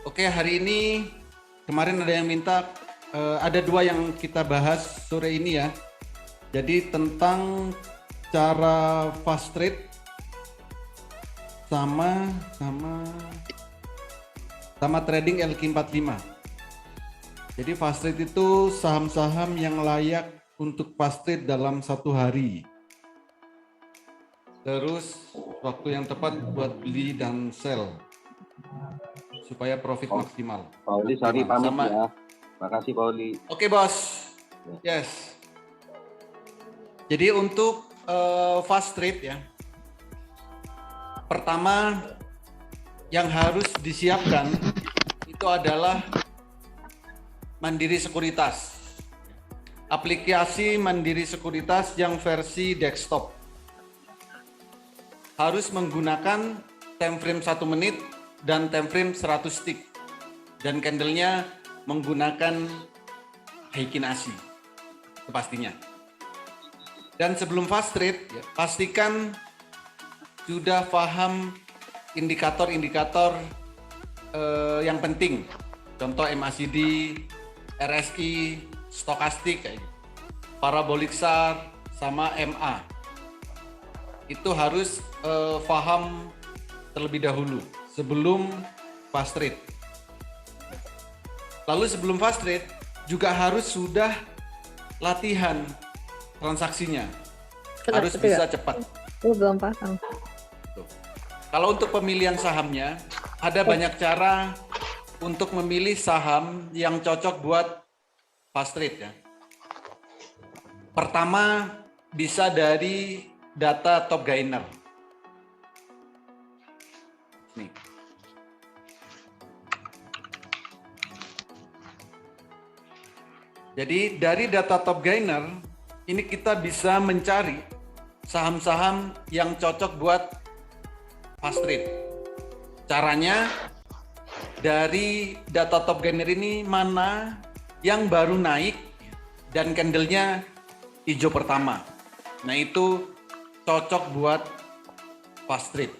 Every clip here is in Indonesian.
Oke, hari ini kemarin ada yang minta, ada dua yang kita bahas sore ini ya. Jadi tentang cara fast trade sama trading LQ45. Jadi fast trade itu saham-saham yang layak untuk fast trade dalam satu hari. Terus waktu yang tepat buat beli dan sell supaya profit maksimal. Pauli, sorry pamit Sama. ya. Makasih Pauli. Oke bos. Yes. Jadi untuk fast trade ya, pertama yang harus disiapkan itu adalah Mandiri Sekuritas. Aplikasi Mandiri Sekuritas yang versi desktop. Harus menggunakan time frame 1 menit dan time frame 100 tick. Dan candlenya menggunakan Heikin Ashi. Itu pastinya. Dan sebelum fast trade, ya, pastikan sudah paham indikator-indikator yang penting. Contoh MACD, RSI, stokastik, kayak gitu. Parabolic SAR, sama MA. Itu harus paham terlebih dahulu sebelum fast trade. Lalu sebelum fast trade juga harus sudah latihan transaksinya. Harus bisa cepat. Belum pasang. Kalau untuk pemilihan sahamnya, ada banyak cara untuk memilih saham yang cocok buat fast trade ya. Pertama, bisa dari data top gainer. Nih. Jadi dari data top gainer, ini kita bisa mencari saham-saham yang cocok buat fast trade. Caranya, dari data top gainer ini mana yang baru naik dan candlenya hijau pertama. Nah itu cocok buat fast trade.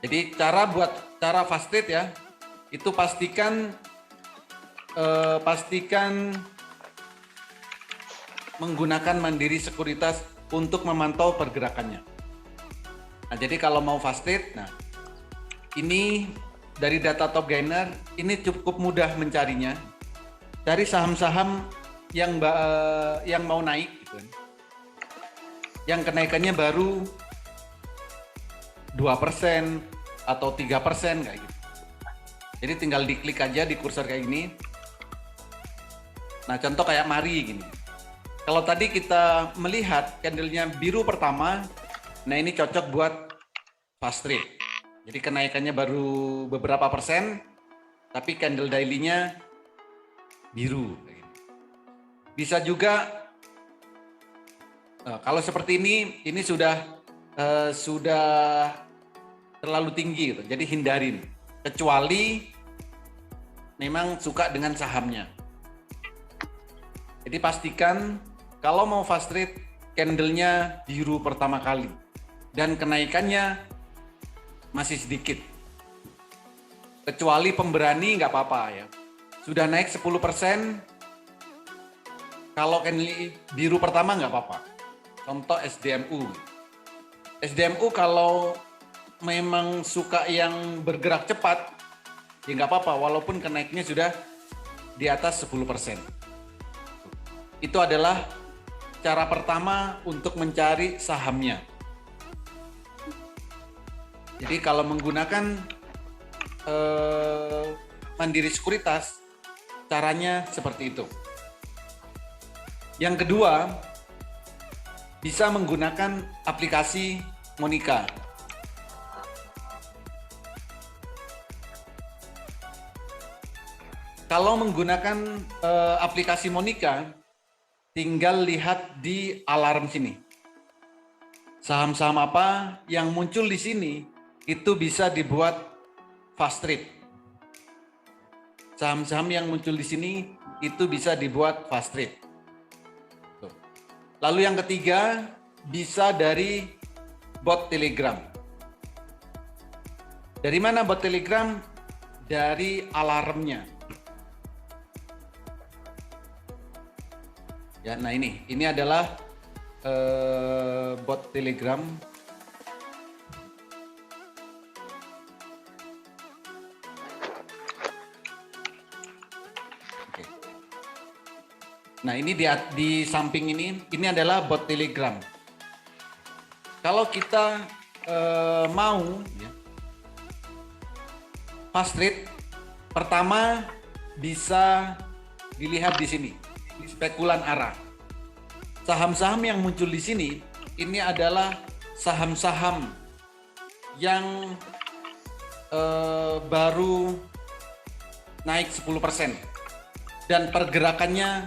Jadi cara fast trade ya, itu pastikan menggunakan Mandiri Sekuritas untuk memantau pergerakannya. Nah, jadi kalau mau fast trade, nah ini dari data top gainer ini cukup mudah mencarinya. Cari saham-saham yang mau naik, gitu. Yang kenaikannya baru 2% atau 3% kayak gitu. Jadi tinggal diklik aja di kursor kayak gini. Nah contoh kayak Mari gini. Kalau tadi kita melihat candlenya biru pertama, nah ini cocok buat fast trade. Jadi kenaikannya baru beberapa persen, tapi candle daily-nya biru. Bisa juga kalau seperti ini sudah terlalu tinggi, gitu. Jadi hindarin. Kecuali memang suka dengan sahamnya. Jadi pastikan kalau mau fast trade, candlenya biru pertama kali dan kenaikannya masih sedikit. Kecuali pemberani nggak apa-apa ya. Sudah naik 10%, kalau candle biru pertama nggak apa-apa. Contoh SDMU. SDMU kalau memang suka yang bergerak cepat, ya nggak apa-apa walaupun kenaiknya sudah di atas 10%. Itu adalah cara pertama untuk mencari sahamnya. Jadi kalau menggunakan Mandiri Sekuritas, caranya seperti itu. Yang kedua, bisa menggunakan aplikasi Monika. Kalau menggunakan aplikasi Monika, tinggal lihat di alarm sini. Saham-saham apa yang muncul di sini itu bisa dibuat fast trade. Saham-saham yang muncul di sini itu bisa dibuat fast trade. Lalu yang ketiga, bisa dari bot Telegram. Dari mana bot Telegram? Dari alarmnya. Ya, nah ini adalah bot Telegram. Oke. Nah ini di samping ini adalah bot Telegram. Kalau kita mau ya, fast trade, pertama bisa dilihat di sini, di spekulan arah. Saham-saham yang muncul di sini, ini adalah saham-saham yang baru naik 10% dan pergerakannya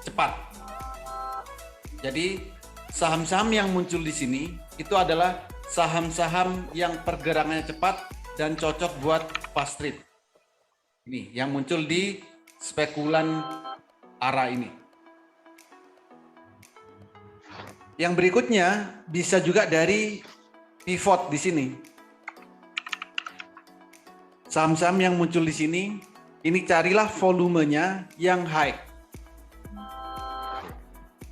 cepat. Jadi saham-saham yang muncul di sini itu adalah saham-saham yang pergerakannya cepat dan cocok buat fast trade. Ini yang muncul di spekulan arah ini. Yang berikutnya bisa juga dari pivot di sini. Saham-saham yang muncul di sini, ini carilah volumenya yang high.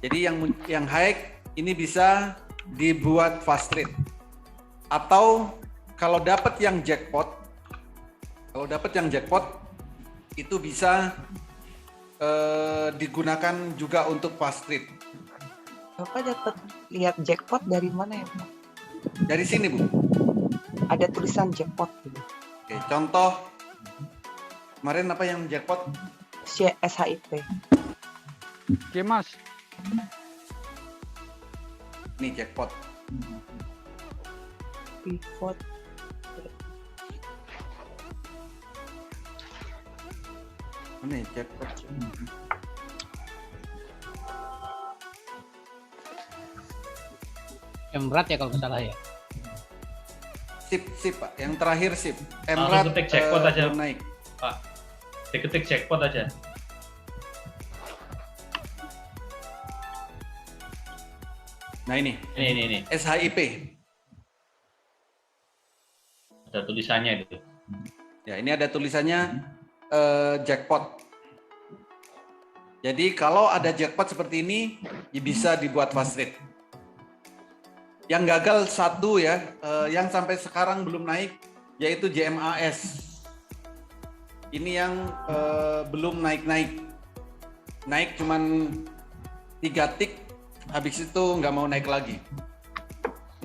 Jadi yang high ini bisa dibuat fast trade. Atau kalau dapat yang jackpot, itu bisa digunakan juga untuk fast trade. Bapak dapat lihat jackpot dari mana ya, Pak? Dari sini, Bu. Ada tulisan jackpot gitu. Oke, contoh kemarin apa yang jackpot? SHIP. Oke, Mas. Ini jackpot. Pivot. Mana ya jackpot? Emrat ya kalau nggak salah ya. Sip Pak. Yang terakhir sip. Langsung ketik jackpot aja. belum naik. Pak, diketik jackpot aja. Nah ini. Ini. SHIP. Ada tulisannya itu. Ya ini ada tulisannya jackpot. Jadi kalau ada jackpot seperti ini, ya bisa dibuat fast trade. Yang gagal satu ya, yang sampai sekarang belum naik, yaitu JMAS. Ini yang belum naik-naik. Naik cuman 3 tick, habis itu nggak mau naik lagi.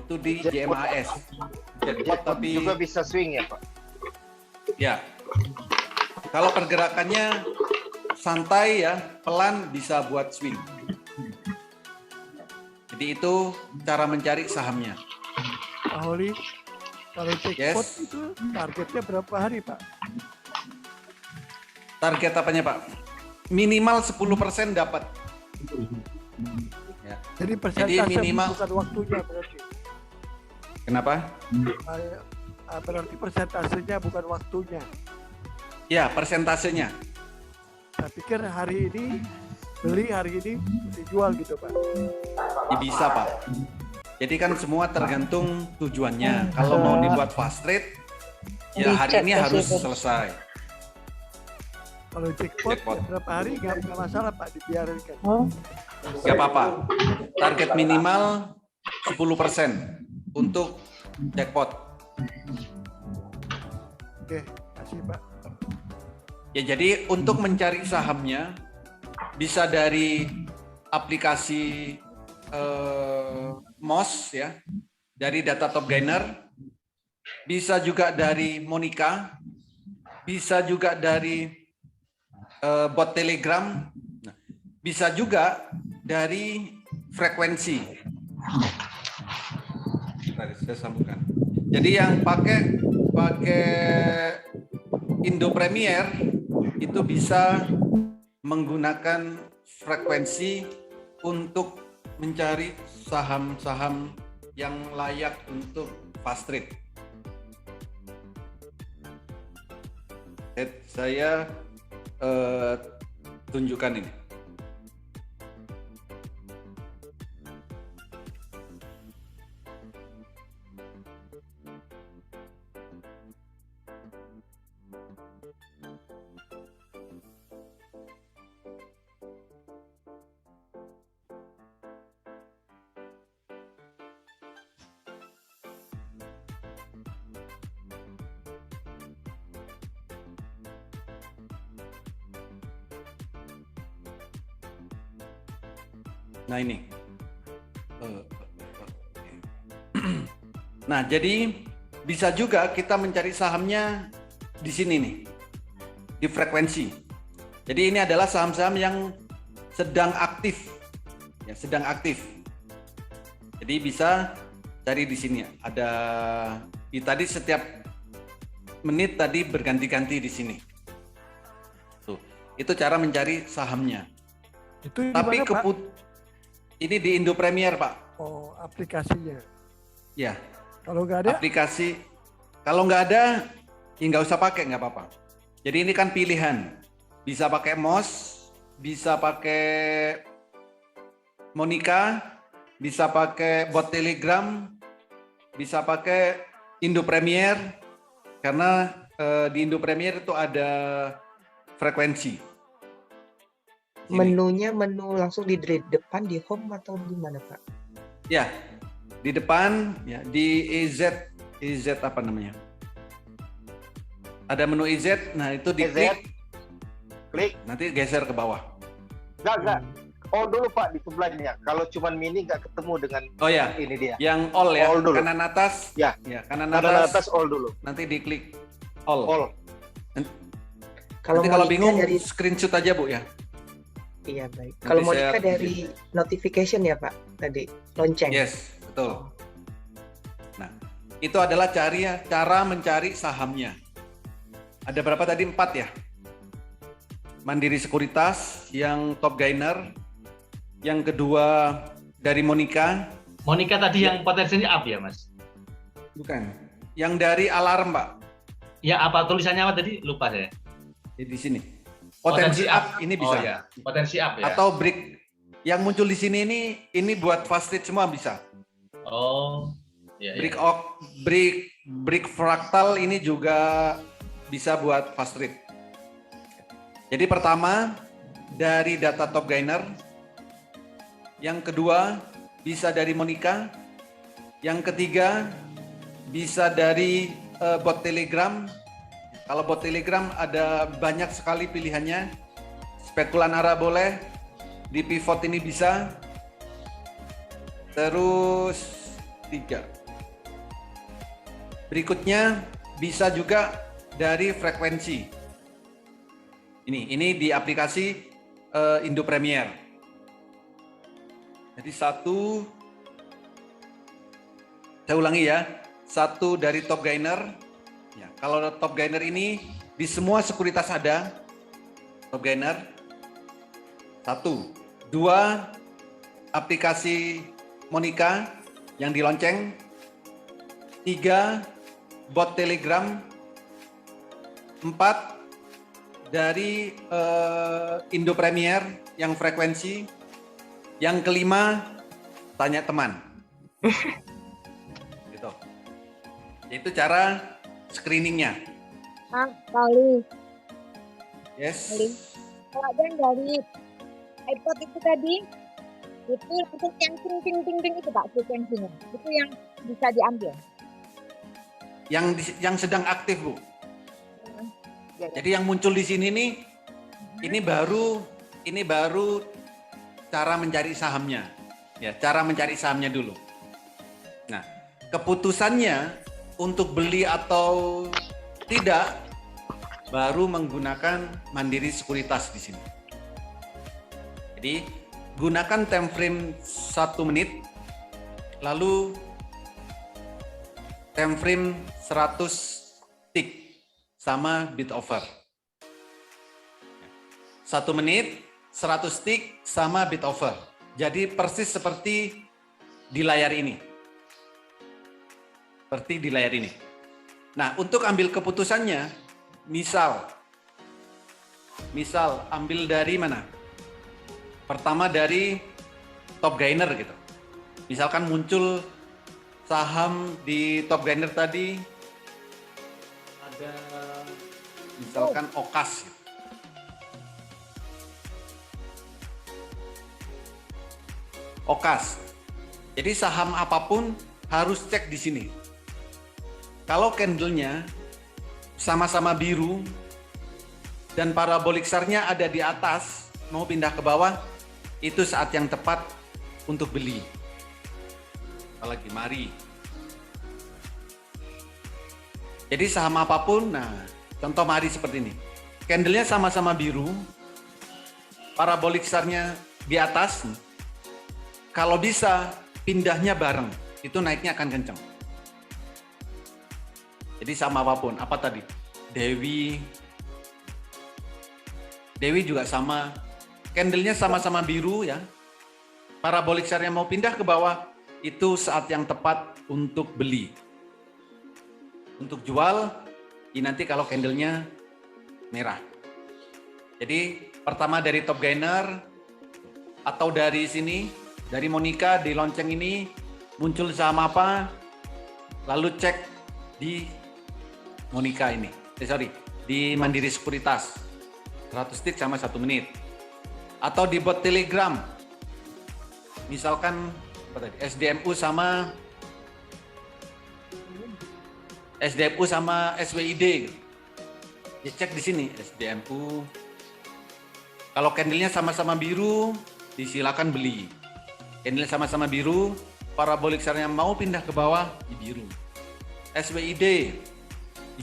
Itu di JMAS. Jackpot tapi juga bisa swing ya Pak? ya. Kalau pergerakannya santai ya, pelan bisa buat swing. Jadi itu cara mencari sahamnya. Pak Holi, kalau jackpot Yes. itu targetnya berapa hari Pak? Target apanya Pak? Minimal 10% dapat. Ya. Jadi persentase minimal- bukan waktunya berarti. Kenapa? Berarti persentasenya bukan waktunya. Ya, persentasenya. Saya pikir hari ini beli, hari ini dijual gitu Pak. Ya, bisa Pak. Jadi kan semua tergantung tujuannya. Kalau mau dibuat fast trade, ya hari ini harus selesai. Kalau jackpot, Jackpot. berapa hari nggak masalah Pak, dibiarkan. Gak apa-apa. Target minimal 10% untuk jackpot. Oke, kasih Pak. Ya jadi untuk mencari sahamnya bisa dari aplikasi MOS ya, dari data top gainer, bisa juga dari Monica, bisa juga dari bot Telegram, bisa juga dari frekuensi. Tadi saya sambungkan. Jadi yang pakai Indo Premier itu bisa menggunakan frekuensi untuk mencari saham-saham yang layak untuk fast trade. Saya tunjukkan ini. Nah ini. Nah jadi bisa juga kita mencari sahamnya di sini nih, di frekuensi. Jadi ini adalah saham-saham yang sedang aktif, ya sedang aktif. Jadi bisa cari di sini. Ada di tadi setiap menit tadi berganti-ganti di sini. Tuh, itu cara mencari sahamnya. Itu di Tapi mana, Pak? ini di Indo Premier, Pak. Oh, aplikasinya. Ya, Kalau nggak ada, aplikasi. Kalau nggak ada, ya nggak usah pakai, nggak apa-apa. Jadi ini kan pilihan. Bisa pakai MOS, bisa pakai Monica, bisa pakai bot Telegram, bisa pakai Indo Premier, karena di Indo Premier itu ada frekuensi. Sini. Menunya menu langsung di depan di home atau di mana, Pak? Ya, di depan, ya di EZ apa namanya? Ada menu EZ, nah itu diklik, Klik. nanti geser ke bawah. Enggak. Oh dulu Pak di sebelahnya. Kalau cuman mini nggak ketemu dengan Oh ya, ini dia. yang all ya, All dulu. kanan atas. Ya. Kanan Kanan atas. atas all dulu. Nanti diklik all. All. Nanti kalau Monica bingung dari screenshot aja Bu ya. iya baik. Kalau Nanti Monica saya- dari notification ya, Pak, tadi lonceng. Yes, betul. Nah, itu adalah cara mencari sahamnya. Ada berapa tadi? 4 ya. Mandiri Sekuritas yang top gainer. Yang kedua dari Monica. Monica tadi yang potensinya up ya, Mas? Bukan. Yang dari Alarm, Pak. Ya, apa tulisannya apa tadi? Lupa saya. Di sini. Potensi up ini bisa. Oh ya, potensi up ya. Atau break yang muncul di sini ini buat fast trade semua bisa. Oh, ya, Break ya. break fractal ini juga bisa buat fast trade. Jadi pertama dari data top gainer, yang kedua bisa dari Monica, yang ketiga bisa dari bot Telegram. Kalau bot Telegram ada banyak sekali pilihannya. Spekulan arah boleh, di pivot ini bisa. Terus 3. Berikutnya bisa juga dari frekuensi. Ini di aplikasi Indo Premier. Jadi saya ulangi ya, 1 dari top gainer. Ya, kalau top gainer ini di semua sekuritas ada top gainer. 1, 2 aplikasi Monica yang di lonceng. 3 bot Telegram. 4 dari Indo Premier yang frekuensi. Yang kelima tanya teman. Gitu. Itu cara screeningnya. Kali. Yes. Kalau ada yang dari iPod itu tadi, itu langsung yang ting itu Pak frekuensinya. Itu yang bisa diambil. Yang sedang aktif, Bu. Ya, ya. Jadi yang muncul di sini nih, ini baru cara mencari sahamnya. Ya, cara mencari sahamnya dulu. Nah, keputusannya untuk beli atau tidak baru menggunakan Mandiri Sekuritas di sini. Jadi, gunakan time frame 1 menit, lalu time frame 100 tick sama bid offer. 1 menit, 100 tick sama bid offer. Jadi persis seperti di layar ini. Seperti di layar ini. Nah, untuk ambil keputusannya, misal ambil dari mana? Pertama dari top gainer gitu. Misalkan muncul saham di top gainer tadi ada misalkan Okas. Okas. Jadi saham apapun harus cek di sini. Kalau candlenya sama-sama biru dan parabolik SAR-nya ada di atas, mau pindah ke bawah, itu saat yang tepat untuk beli. Apalagi mari. Jadi saham apapun, nah contoh mari seperti ini. Candlenya sama-sama biru, parabolik SAR-nya di atas. Kalau bisa pindahnya bareng, itu naiknya akan kencang. Jadi sama apapun, apa tadi? Dewi juga sama, candlenya sama-sama biru ya. Parabolik SAR-nya mau pindah ke bawah, itu saat yang tepat untuk beli. Untuk jual, ini nanti kalau candlenya merah. Jadi pertama dari top gainer, atau dari sini, dari Monica di lonceng ini, muncul saham apa, lalu cek di Monica ini. Di Mandiri Sekuritas. 100 tick sama 1 menit. Atau di bot Telegram. Misalkan apa tadi? SDMU sama SWID. Dicek di sini SDMU. Kalau candlenya sama-sama biru, disilakan beli. Candlenya sama-sama biru, parabolik SAR-nya mau pindah ke bawah, di biru. SWID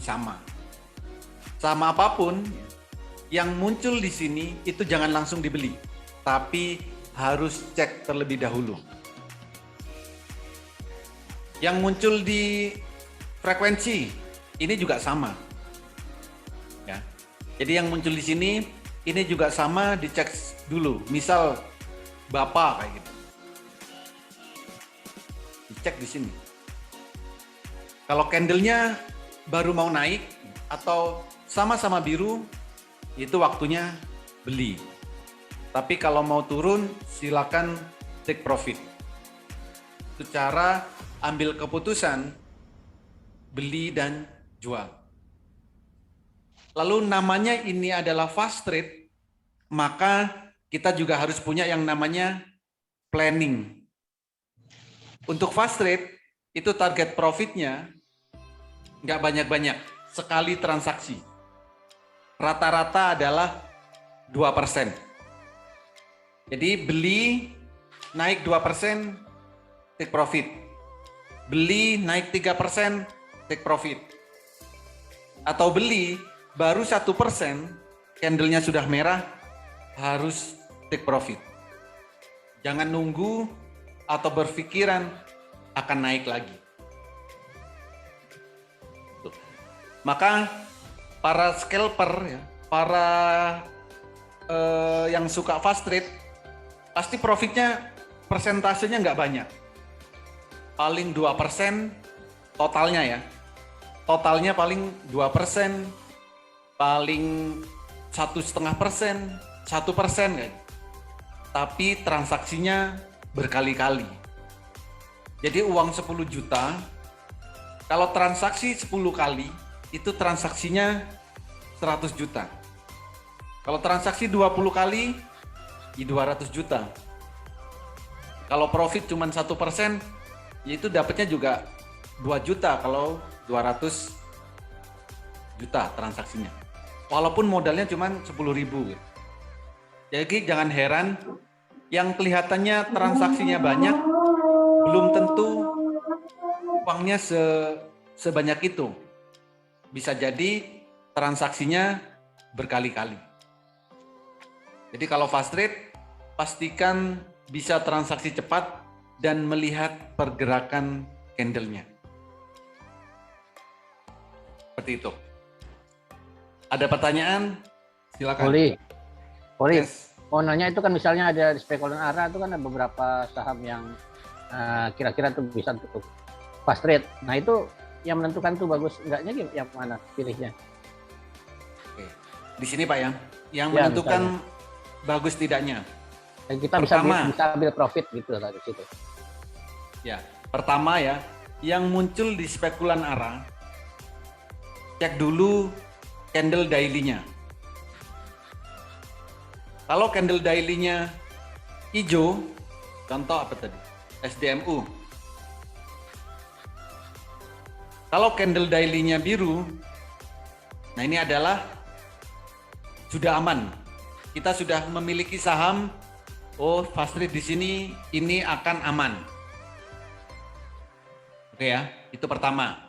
sama. Sama apapun yang muncul di sini itu jangan langsung dibeli, tapi harus cek terlebih dahulu. Yang muncul di frekuensi ini juga sama. Ya. Jadi yang muncul di sini ini juga sama, dicek dulu. Misal Bapak kayak gitu. Dicek di sini. Kalau candlenya baru mau naik atau sama-sama biru, itu waktunya beli. Tapi kalau mau turun, silakan take profit. Secara ambil keputusan beli dan jual. Lalu namanya ini adalah fast trade, maka kita juga harus punya yang namanya planning. Untuk fast trade, itu target profitnya nggak banyak-banyak, sekali transaksi. Rata-rata adalah 2%. Jadi beli naik 2%, take profit. Beli naik 3%, take profit. Atau beli baru 1%, candlenya sudah merah, harus take profit. Jangan nunggu atau berpikiran akan naik lagi. Tuh. Maka para scalper, ya, para yang suka fast trade, pasti profitnya persentasenya nggak banyak. Paling 2% totalnya ya. Totalnya paling 2%, paling 1,5%, 1% kan. Tapi transaksinya berkali-kali. Jadi uang 10 juta, kalau transaksi 10 kali, itu transaksinya 100 juta. Kalau transaksi 20 kali, ya 200 juta. Kalau profit cuma 1%, ya itu dapatnya juga 2 juta kalau 200 juta transaksinya. Walaupun modalnya cuma 10.000 gitu. Jadi jangan heran yang kelihatannya transaksinya banyak, belum tentu uangnya sebanyak itu. Bisa jadi transaksinya berkali-kali. Jadi kalau fast trade, pastikan bisa transaksi cepat dan melihat pergerakan candlenya. Seperti itu. Ada pertanyaan? Silakan. Poli, Yes. mau nanya itu kan misalnya ada di spekulan ARA itu kan ada beberapa saham yang kira-kira tuh bisa untuk fast trade. Nah itu yang menentukan tuh bagus enggaknya yang mana pilihnya? Oke. Di sini Pak ya, yang Ya, menentukan bagus tidaknya. Dan kita Pertama. bisa ambil profit gitu dari situ. Ya, pertama ya, yang muncul di spekulan ARA, cek dulu candle daily-nya. Kalau candle daily-nya hijau, contoh apa tadi? SDMU. Kalau candle daily-nya biru, nah ini adalah sudah aman. Kita sudah memiliki saham, oh fast trade di sini ini akan aman. Oke ya, itu pertama.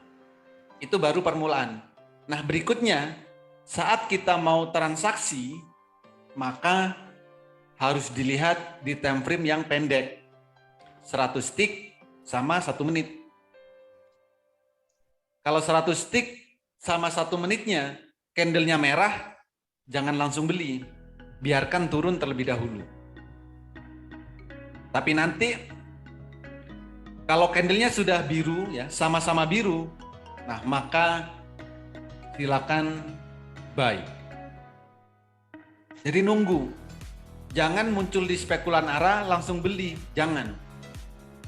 Itu baru permulaan. Nah berikutnya, saat kita mau transaksi, maka harus dilihat di time frame yang pendek. 100 tick sama 1 menit. Kalau 100 tick sama 1 menitnya, candlenya merah, jangan langsung beli. Biarkan turun terlebih dahulu. Tapi nanti, kalau candlenya sudah biru, ya sama-sama biru, nah maka silakan buy. Jadi nunggu. Jangan muncul di spekulan ARA langsung beli, jangan.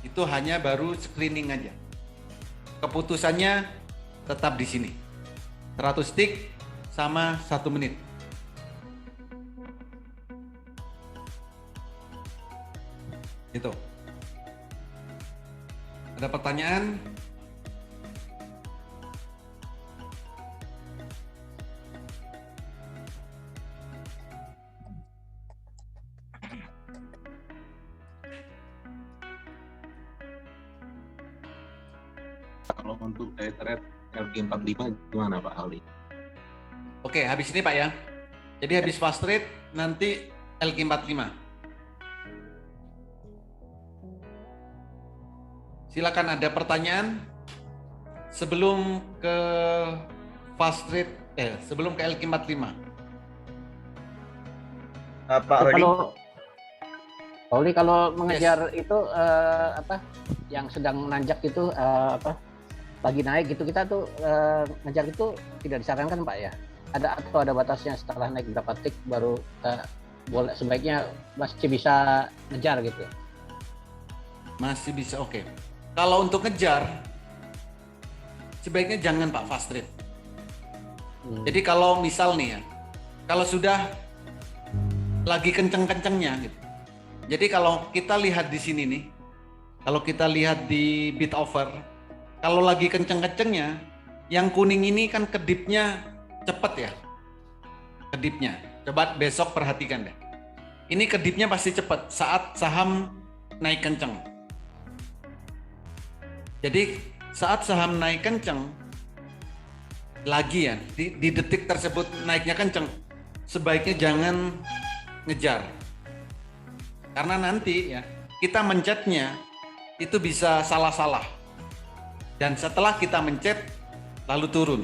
Itu hanya baru screening aja. Keputusannya tetap di sini. 100 tick sama 1 menit. Itu. Ada pertanyaan? Kalau untuk day trade LQ45 gimana Pak Ali? Oke, habis ini Pak ya. Jadi habis fast trade nanti LQ45. Silakan ada pertanyaan sebelum ke fast trade, sebelum ke LQ45. Pak Rodi. Pauli kalau mengejar itu apa yang sedang nanjak itu apa lagi naik gitu kita tuh ngejar itu tidak disarankan Pak ya. Ada batasnya setelah naik berapa tick baru boleh sebaiknya masih bisa ngejar gitu. Masih bisa, oke. Kalau untuk ngejar sebaiknya jangan Pak fast trade. Jadi kalau misal nih ya, kalau sudah lagi kenceng-kencengnya gitu. Jadi kalau kita lihat di sini nih, kalau kita lihat di bid offer, kalau lagi kenceng-kencengnya, yang kuning ini kan kedipnya cepet ya, kedipnya. Coba besok perhatikan deh. Ini kedipnya pasti cepet saat saham naik kenceng. Jadi saat saham naik kenceng, lagi ya, di detik tersebut naiknya kenceng, sebaiknya jangan ngejar. Karena nanti ya kita mencetnya itu bisa salah-salah. Dan setelah kita mencet lalu turun.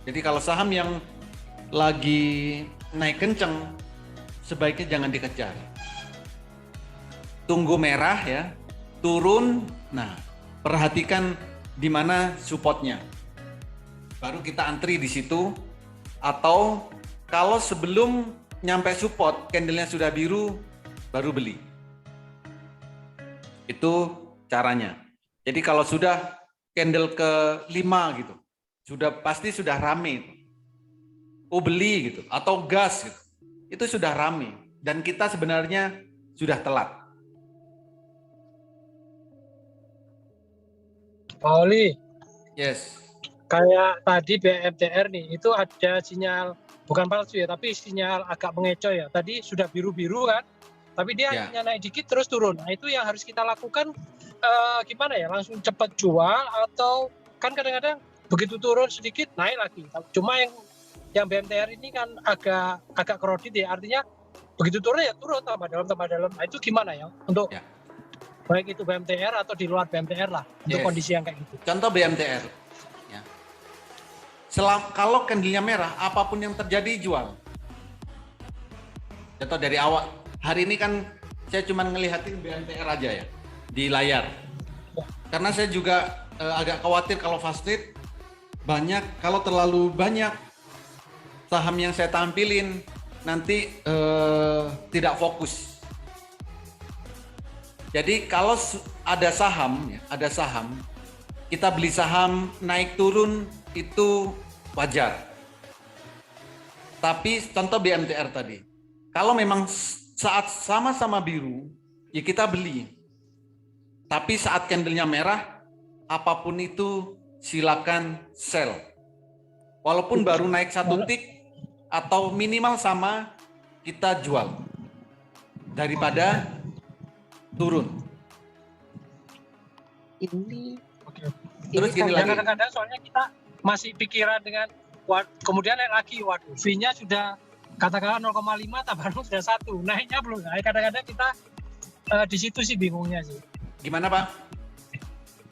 Jadi kalau saham yang lagi naik kenceng sebaiknya jangan dikejar. Tunggu merah ya, turun. Nah, perhatikan di mana supportnya. Baru kita antri di situ atau kalau sebelum nyampe support candlenya sudah biru baru beli. Itu caranya. Jadi kalau sudah candle ke-5 gitu, pasti sudah rame. Oh beli gitu, atau gas gitu. Itu sudah rame. Dan kita sebenarnya sudah telat. Pak Oli, Yes. kayak tadi BMTR nih, itu ada sinyal, bukan palsu ya, tapi sinyal agak mengecoh ya. Tadi sudah biru-biru kan, tapi dia hanya naik dikit terus turun. Nah itu yang harus kita lakukan gimana ya, langsung cepat jual atau kan kadang-kadang begitu turun sedikit naik lagi. Cuma yang BMTR ini kan agak kredit ya, artinya begitu turun ya turun tambah dalam. Nah itu gimana ya untuk baik itu BMTR atau di luar BMTR lah untuk kondisi yang kayak gitu. Contoh BMTR. Ya. Kalau candlenya merah, apapun yang terjadi jual. Contoh dari awal. Hari ini kan saya cuma ngelihatin BMTR aja ya di layar. Karena saya juga agak khawatir kalau fast trade banyak, kalau terlalu banyak saham yang saya tampilin nanti tidak fokus. Jadi kalau ada saham kita beli saham naik turun itu wajar. Tapi contoh BMTR tadi, kalau memang saat sama-sama biru, ya kita beli. Tapi saat candlenya merah, apapun itu silakan sell. Walaupun baru naik 1 tick atau minimal sama, kita jual. daripada turun. Ini Oke. Terus gini Ya, lagi. kadang-kadang soalnya kita masih pikiran dengan kemudian naik lagi, waduh, fee-nya sudah katakanlah 0,5 tambah 0 sudah 1, naiknya belum naik. Kadang-kadang kita di situ sih bingungnya sih. Gimana Pak?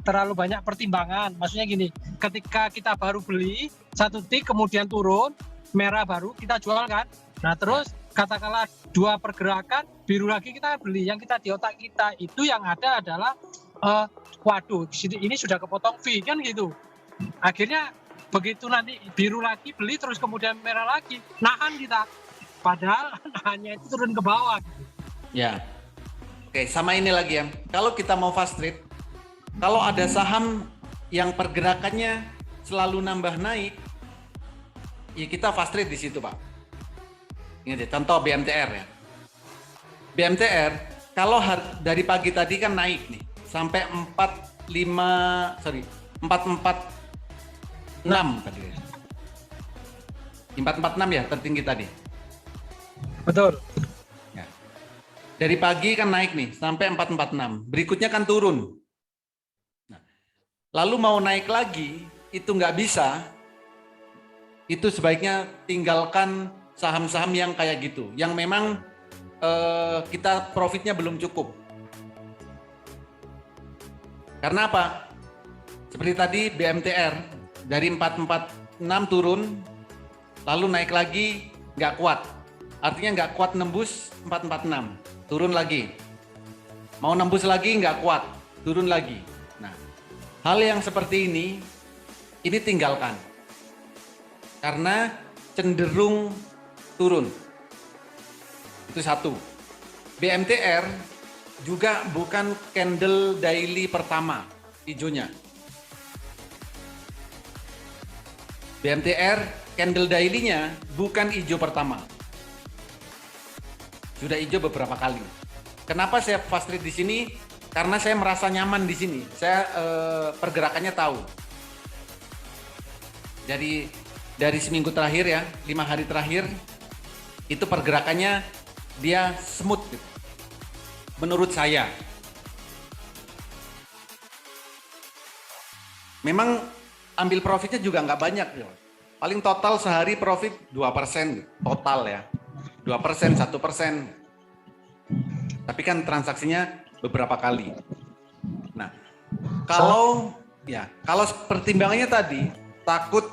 Terlalu banyak pertimbangan. Maksudnya gini, ketika kita baru beli 1 tik kemudian turun, merah baru kita jual kan. Nah terus katakanlah 2 pergerakan, biru lagi kita beli. Yang kita di otak kita itu yang ada adalah waduh, ini sudah kepotong fee kan gitu. Akhirnya begitu nanti biru lagi beli terus kemudian merah lagi, nahan kita. Padahal nahannya itu turun ke bawah. Ya. Oke, sama ini lagi ya. Kalau kita mau fast trade, kalau ada saham yang pergerakannya selalu nambah naik, ya kita fast trade di situ, Pak. Ingat ya, contoh BMTR ya. BMTR kalau dari pagi tadi kan naik nih sampai 446 tadi ya. 446 ya tertinggi tadi. Betul. Ya. Dari pagi kan naik nih sampai 446. Berikutnya kan turun. Nah, lalu mau naik lagi itu nggak bisa. Itu sebaiknya tinggalkan saham-saham yang kayak gitu, yang memang kita profitnya belum cukup. Karena apa? Seperti tadi BMTR dari 446 turun, lalu naik lagi nggak kuat. Artinya nggak kuat nembus 446, turun lagi. Mau nembus lagi nggak kuat, turun lagi. Nah, hal yang seperti ini tinggalkan. Karena cenderung turun. Itu satu. BMTR juga bukan candle daily pertama hijaunya. BMTR candle daily-nya bukan hijau pertama. Sudah hijau beberapa kali. Kenapa saya fast trade di sini? Karena saya merasa nyaman di sini. Saya pergerakannya tahu. Jadi dari seminggu terakhir ya, 5 hari terakhir itu pergerakannya dia smooth gitu. Menurut saya. Memang ambil profitnya juga nggak banyak ya. Paling total sehari profit 2% gitu. Total ya. 2%, 1%. Tapi kan transaksinya beberapa kali. Nah, kalau pertimbangannya tadi takut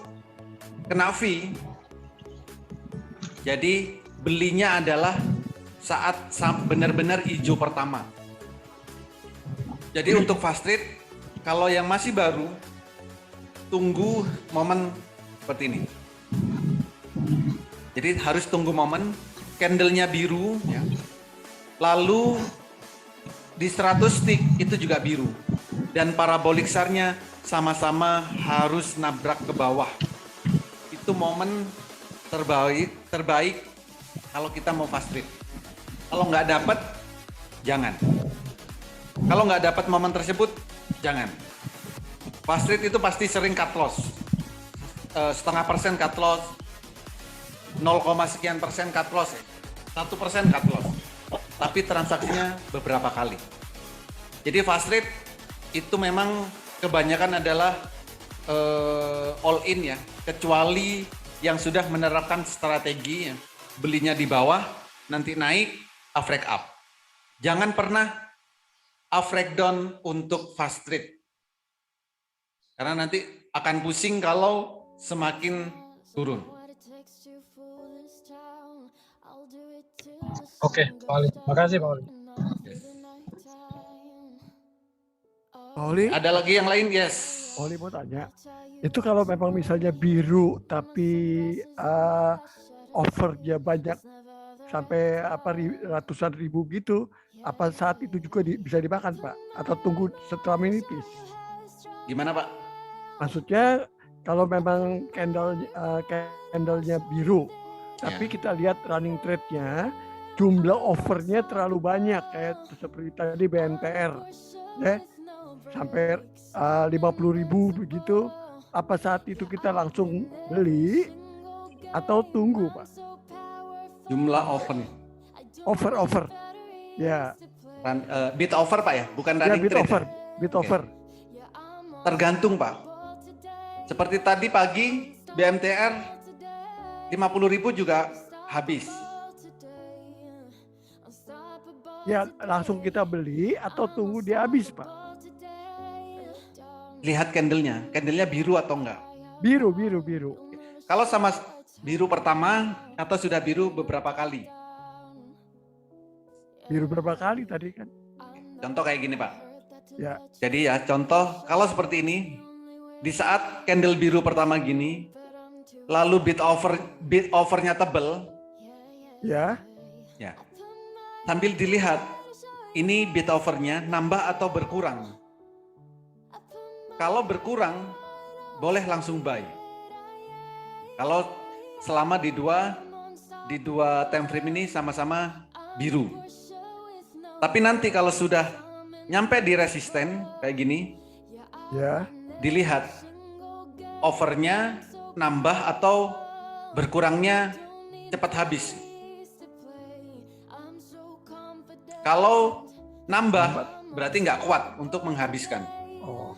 kena fee, jadi belinya adalah saat benar-benar hijau pertama. Jadi untuk fast trade, kalau yang masih baru, tunggu momen seperti ini. Jadi harus tunggu momen, candle-nya biru, ya. Lalu di 100 tick itu juga biru. Dan parabolik SAR-nya sama-sama harus nabrak ke bawah. Itu momen terbaik kalau kita mau fast trade. Kalau nggak dapat, jangan. Kalau nggak dapat momen tersebut, jangan. Fast trade itu pasti sering cut loss. 0,5% cut loss, 0, sekian persen cut loss, 1% cut loss. Tapi transaksinya beberapa kali. Jadi fast trade itu memang kebanyakan adalah all in ya, kecuali yang sudah menerapkan strategi ya, belinya di bawah, nanti naik, average up. Jangan pernah average down untuk fast trade. Karena nanti akan pusing kalau semakin turun. Oke, Pak Oli. Makasih Pak Oli. Oli, Ada lagi yang lain? Yes. Oli mau tanya, itu kalau memang misalnya biru tapi offernya banyak sampai ratusan ribu gitu, apa saat itu juga bisa dimakan Pak? Atau tunggu setelah menipis? Gimana Pak? Maksudnya kalau memang candle-nya biru, tapi kita lihat running trade-nya, jumlah offernya terlalu banyak kayak seperti tadi BMTR, ya, sampai 50.000 begitu. Apa saat itu kita langsung beli atau tunggu Pak? Jumlah open. Offer. Ya, Bid over Pak ya, bukan ya running bid trade. over, Ya? bid Oke. over. Tergantung Pak. Seperti tadi pagi BMTR 50.000 juga habis. Ya langsung kita beli atau tunggu dia habis Pak? Lihat candlenya biru atau enggak. Biru. Kalau sama biru pertama atau sudah biru beberapa kali. Biru berapa kali tadi kan? Contoh kayak gini Pak. Ya, Jadi ya contoh kalau seperti ini, di saat candle biru pertama gini, lalu bid overnya tebel, ya. ya sambil dilihat ini bid overnya nambah atau berkurang. Kalau berkurang, boleh langsung buy. Kalau selama di dua time frame ini sama-sama biru. Tapi nanti kalau sudah nyampe di resisten kayak gini, Ya, dilihat overnya nambah atau berkurangnya cepat habis. Kalau nambah berarti nggak kuat untuk menghabiskan. oh.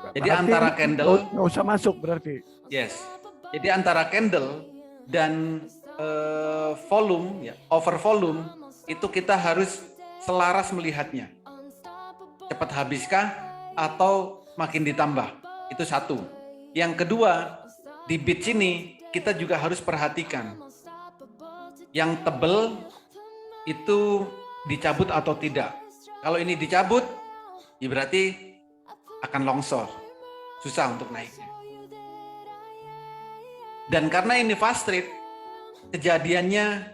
Jadi Berarti antara candle, nggak usah masuk berarti. yes. Jadi antara candle dan volume, ya, over volume itu kita harus selaras melihatnya. Cepat habiskah atau makin ditambah? Itu satu. Yang kedua, di bid sini kita juga harus perhatikan. Yang tebel itu dicabut atau tidak. Kalau ini dicabut, ya berarti akan longsor. Susah untuk naiknya. Dan karena ini fast trade, kejadiannya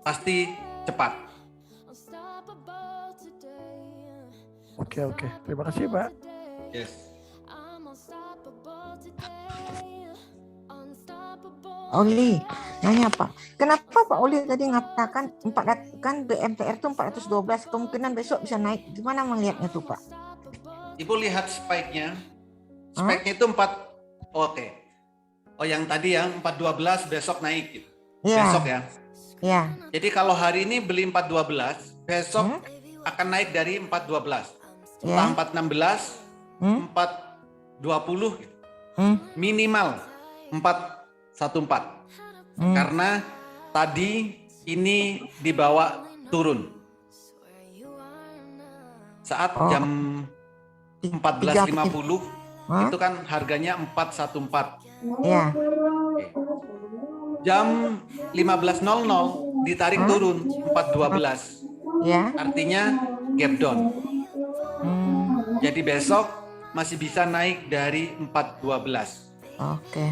pasti cepat. Oke. Terima kasih Pak. Yes. Oli, nanya Pak, kenapa Pak Oli tadi mengatakan 400 kan BMTR itu 412, kemungkinan besok bisa naik. Gimana melihatnya tuh Pak? Ibu lihat spike-nya. Spike-nya itu 4. Oke. Oh, yang tadi ya 412 besok naik gitu. Iya. Besok ya. Ya. Jadi kalau hari ini beli 412, besok akan naik dari 412. Ya. 416, 420 gitu. Minimal 414. Karena tadi ini dibawa turun. Saat jam 14.50 itu kan harganya 414. Ya. Jam 15.00 ditarik turun 412. Ya. Artinya gap down. Jadi besok masih bisa naik dari 412. Oke.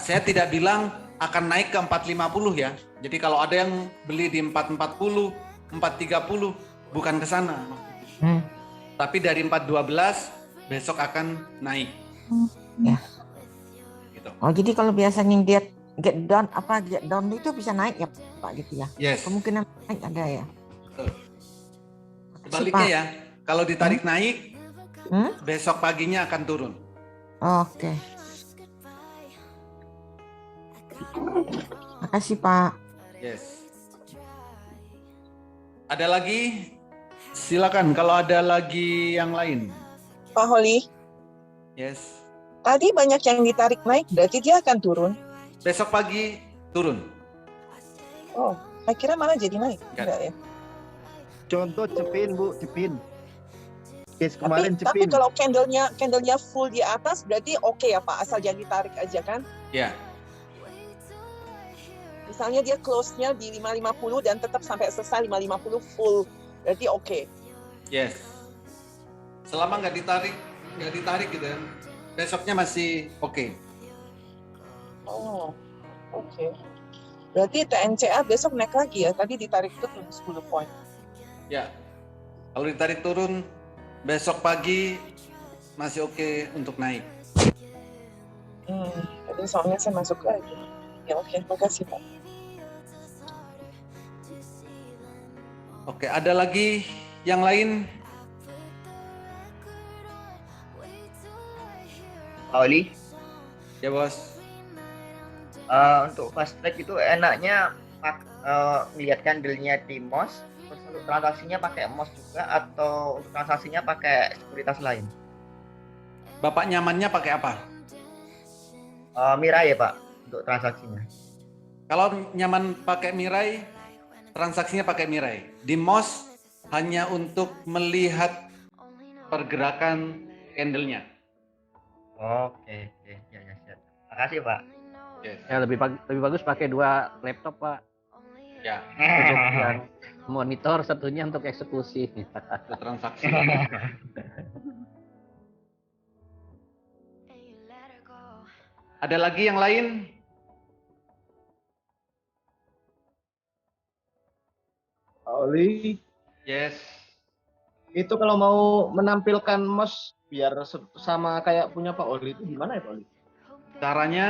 Saya tidak bilang akan naik ke 450 ya. Jadi kalau ada yang beli di 440, 430 bukan ke sana. Tapi dari 412 besok akan naik. Ya. Gitu. Oh, jadi kalau biasanya dia get down itu bisa naik ya Pak gitu ya? Yes. Kemungkinan naik ada ya? Betul. Sebaliknya ya, kalau ditarik naik, besok paginya akan turun. Oke. Makasih Pak. Yes. Ada lagi? Silakan kalau ada lagi yang lain. Pak Holi, Yes. tadi banyak yang ditarik naik, berarti dia akan turun. Besok pagi turun. Oh, saya kira malah jadi naik. Enggak ya? Contoh cepin Bu, cepin. Case kemarin Tapi cepin. kalau candlenya full di atas, berarti oke ya Pak, asal jangan ditarik aja kan? Ya. Misalnya dia close-nya di 550 dan tetap sampai selesai 550 full, berarti oke. Yes. Selama nggak ditarik gitu ya. Besoknya masih oke. Oh, oke. Berarti TNCA besok naik lagi ya? Tadi ditarik turun 10 poin. Ya. Kalau ditarik turun, besok pagi masih oke untuk naik. Tadi soalnya saya masuk lagi. Ya oke, makasih Pak. Oke, ada lagi yang lain? Pak Oli, Ya bos. untuk fast track itu enaknya ngelihat candle-nya di MOS, terus untuk transaksinya pakai MOS juga atau untuk transaksinya pakai sekuritas lain? Bapak nyamannya pakai apa? Mirai ya Pak untuk transaksinya. Kalau nyaman pakai Mirai, transaksinya pakai Mirai. Di MOS hanya untuk melihat pergerakan candle-nya. Oke, ya siap. Makasih Pak. Yes. Ya lebih bagus pakai 2 laptop Pak. Ya. Untuk yang monitor, satunya untuk eksekusi. Untuk transaksi. Ada lagi yang lain? Oli, Yes. itu kalau mau menampilkan MOS biar sama kayak punya Pak Oli itu gimana ya Pak Oli? Caranya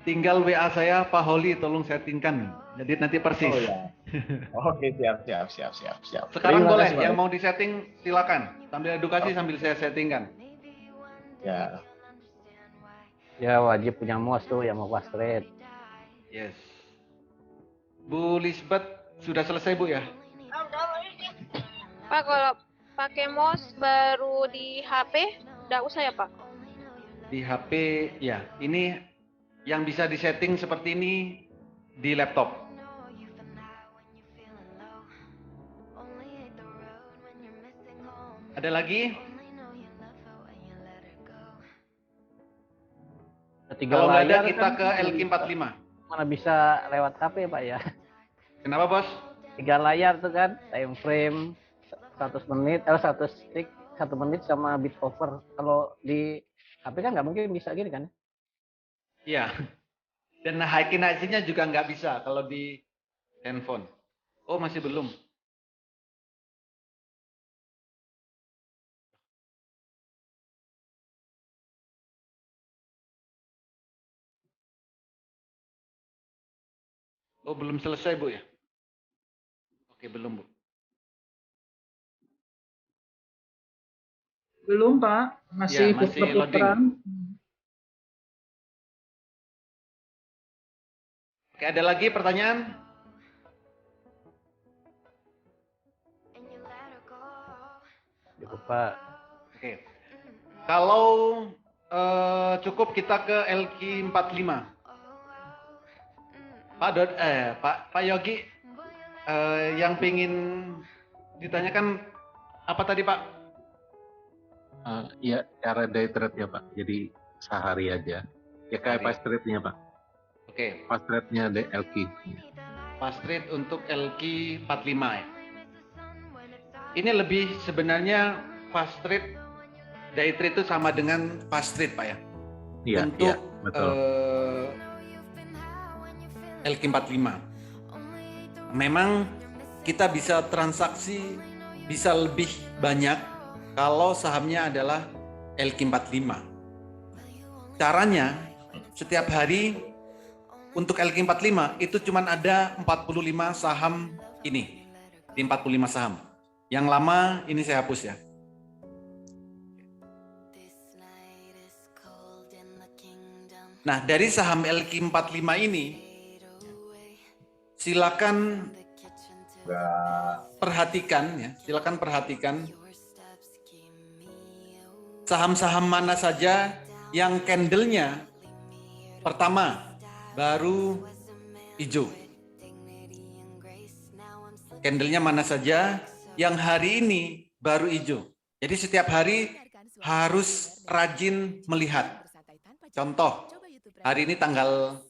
tinggal WA saya, Pak Holi tolong settingkan. Jadi nanti persis. Oh ya. Oke, siap. Sekarang Terima boleh, kasih, Pak yang Oli. mau disetting silakan. Sambil edukasi sambil saya settingkan. Ya. Ya wajib punya MOS tuh yang mau fast trade. Yes. Bu Lisbeth sudah selesai Bu ya? Pak, kalau pakai mouse baru di HP, nggak usah ya Pak? Di HP ya, ini yang bisa disetting seperti ini di laptop. Ada lagi? Kalau nggak ada kita ke LQ45. Mana bisa lewat HP Pak ya? Kenapa Bos? 3 layar tuh kan, time frame 100 menit, 1 stick 1 menit sama bit over. Kalau di HP kan nggak mungkin bisa gini kan? Iya. Dan high-nya juga nggak bisa kalau di handphone. Oh masih belum. Oh belum selesai Bu ya? Oke belum Bu. Belum Pak, masih Ya, masih puter-puteran. Oke, ada lagi pertanyaan? Cukup Pak. Oke. Kalau cukup kita ke LQ45. Pak Yogi yang pingin ditanyakan apa tadi Pak? Ya cara day trade ya Pak. Jadi sehari aja. Ya kayak fast trade-nya Pak. Oke. Fast trade-nya LQ. Fast trade untuk LQ45 ya. Ini lebih sebenarnya fast trade day trade itu sama dengan fast trade Pak ya. Iya, untuk iya, betul. LQ45. Memang kita bisa transaksi bisa lebih banyak kalau sahamnya adalah LQ45. Caranya setiap hari untuk LQ45 itu cuma ada 45 saham ini. Di 45 saham. Yang lama ini saya hapus ya. Nah, dari saham LQ45 ini silakan perhatikan ya, silakan perhatikan saham-saham mana saja yang candlenya pertama baru hijau. Candlenya mana saja yang hari ini baru hijau. Jadi setiap hari harus rajin melihat. Contoh, hari ini tanggal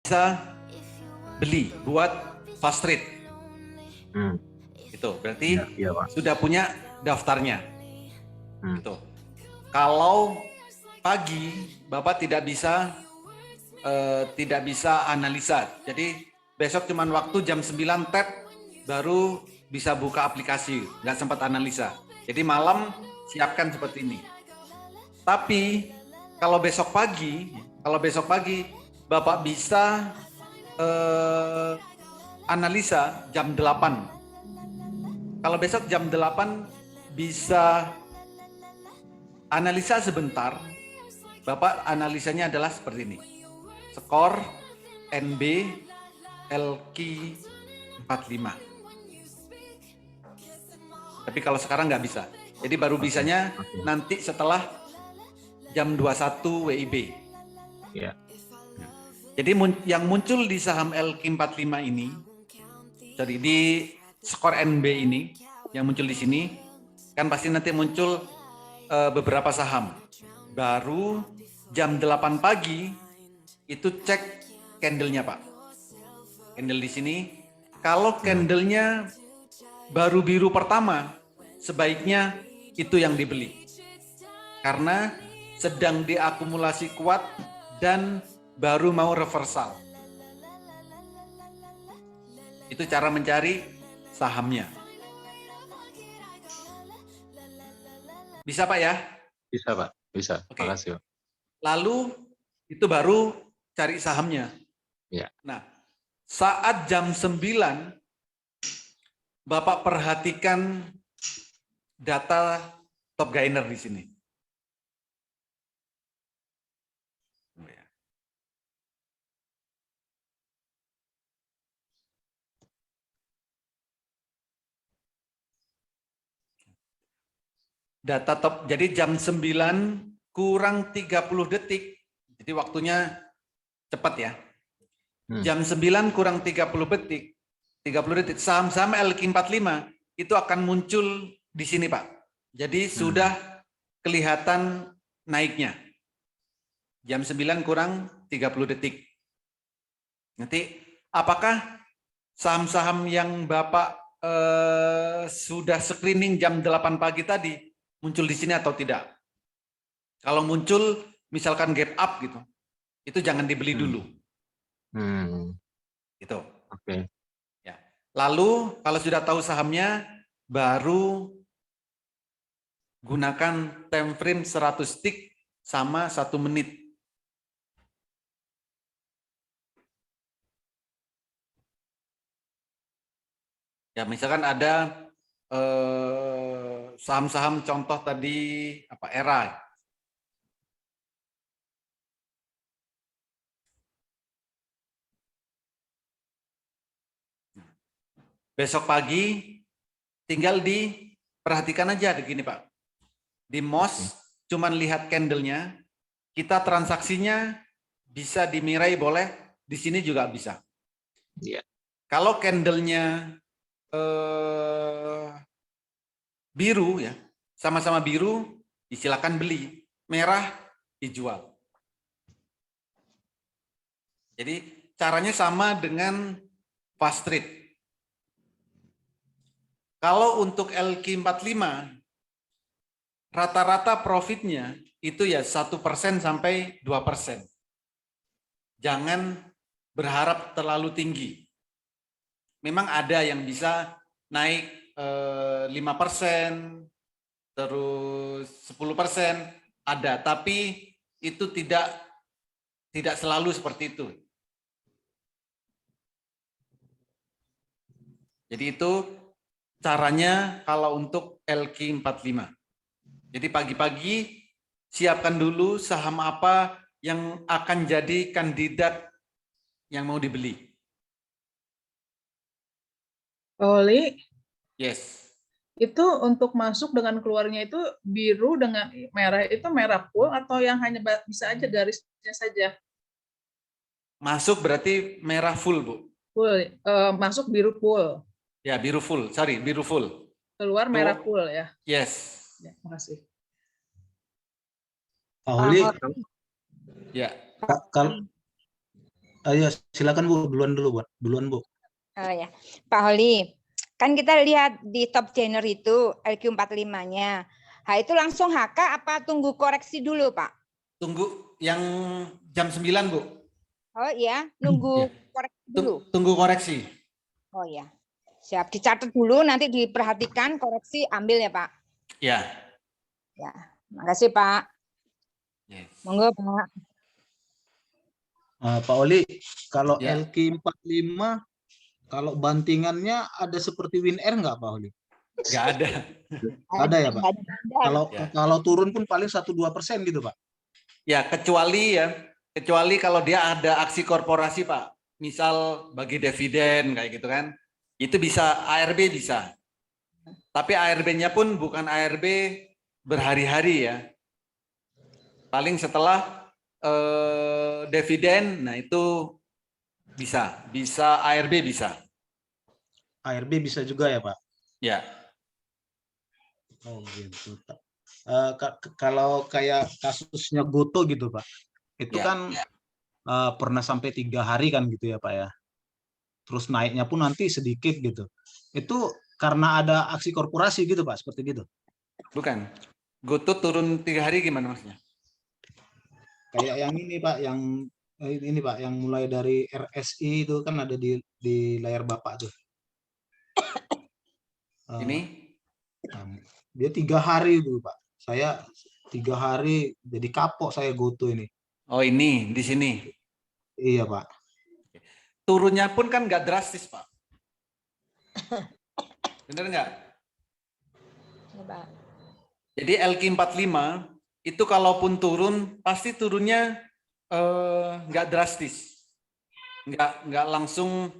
bisa beli buat fast trade. Itu berarti sudah punya daftarnya. Gitu. Kalau pagi Bapak tidak bisa analisa. Jadi besok cuman waktu jam 9 tab baru bisa buka aplikasi, nggak sempat analisa. Jadi malam siapkan seperti ini. Tapi kalau besok pagi Bapak bisa analisa jam 8. Kalau besok jam 8 bisa analisa sebentar. Bapak analisanya adalah seperti ini. Skor NB LQ 45. Tapi kalau sekarang nggak bisa. Jadi baru bisanya nanti setelah jam 21 WIB. Ya. Jadi yang muncul di saham LQ45 ini, jadi di skor NB ini, yang muncul di sini, kan pasti nanti muncul beberapa saham. Baru jam 8 pagi, itu cek candle-nya Pak. Candle di sini, kalau candle-nya baru biru pertama, sebaiknya itu yang dibeli. Karena sedang diakumulasi kuat dan baru mau reversal. Itu cara mencari sahamnya. Bisa Pak ya? Bisa Pak, bisa. Oke. Makasih Pak. Lalu itu baru cari sahamnya. Ya. Nah, saat jam 9 Bapak perhatikan data top gainer di sini. Data top, jadi jam 9 kurang 30 detik, jadi waktunya cepat ya. Jam 9 kurang 30 detik, saham-saham LQ45 itu akan muncul di sini Pak. Jadi sudah kelihatan naiknya. Jam 9 kurang 30 detik. Nanti apakah saham-saham yang Bapak sudah screening jam 8 pagi tadi muncul di sini atau tidak? Kalau muncul misalkan gap up gitu, itu jangan dibeli dulu. Gitu. Oke. Ya. Lalu kalau sudah tahu sahamnya, baru gunakan time frame 100 tick sama 1 menit. Ya, misalkan ada saham-saham contoh tadi apa era. Besok pagi tinggal diperhatikan aja begini Pak. Di MOS cuman lihat candle-nya, kita transaksinya bisa dimirai boleh, di sini juga bisa. Iya. Kalau candle-nya biru ya, sama-sama biru, silakan beli. Merah dijual. Jadi caranya sama dengan fast trade. Kalau untuk LQ45 rata-rata profitnya itu ya 1% sampai 2%. Jangan berharap terlalu tinggi. Memang ada yang bisa naik 5%, terus 10%, ada, tapi itu tidak selalu seperti itu. Jadi itu caranya kalau untuk LQ45. Jadi pagi-pagi siapkan dulu saham apa yang akan jadi kandidat yang mau dibeli. Oli, Yes. itu untuk masuk dengan keluarnya itu biru dengan merah itu merah full atau yang hanya bisa aja garisnya saja? Masuk berarti merah full, Bu. Full, masuk biru full. Ya, biru full. Sorry, biru full. Keluar merah full ya. Yes. Ya, makasih. Pak Oli, Ya. Ya, silakan Bu, duluan Bu. Oh ya, Pak Holi, kan kita lihat di top channel itu LQ45-nya. Nah, itu langsung HK apa tunggu koreksi dulu, Pak? Tunggu yang jam 9, Bu. Oh iya, nunggu koreksi dulu. Tunggu koreksi. Oh iya. Siap, dicatat dulu, nanti diperhatikan, koreksi, ambil ya, Pak. Ya. Ya, makasih, Pak. Yes. Monggo, Pak. Pak Oli, kalau Ya. LQ45, kalau bantingannya ada seperti WinR nggak Pak Oli? Nggak ada. Ada ya Pak? Kalau turun pun paling 1-2% gitu Pak? Ya, kecuali kalau dia ada aksi korporasi Pak. Misal bagi dividen kayak gitu kan. Itu bisa, ARB bisa. Tapi ARB-nya pun bukan ARB berhari-hari ya. Paling setelah dividen, nah itu bisa ARB bisa. ARB bisa juga ya Pak? Ya. Oh gitu Pak. Kalau kayak kasusnya Goto gitu Pak, itu kan pernah sampai 3 hari kan gitu ya Pak ya. Terus naiknya pun nanti sedikit gitu. Itu karena ada aksi korporasi gitu Pak, seperti gitu? Bukan. Goto turun 3 hari gimana maksudnya? Kayak yang ini Pak, yang mulai dari RSI itu kan ada di layar Bapak tuh. Ini? Dia 3 hari dulu Pak. Saya 3 hari jadi kapok saya Goto ini. Oh ini di sini. Iya Pak. Turunnya pun kan nggak drastis Pak. Bener nggak? Jadi LQ45 itu kalaupun turun pasti turunnya nggak drastis, nggak langsung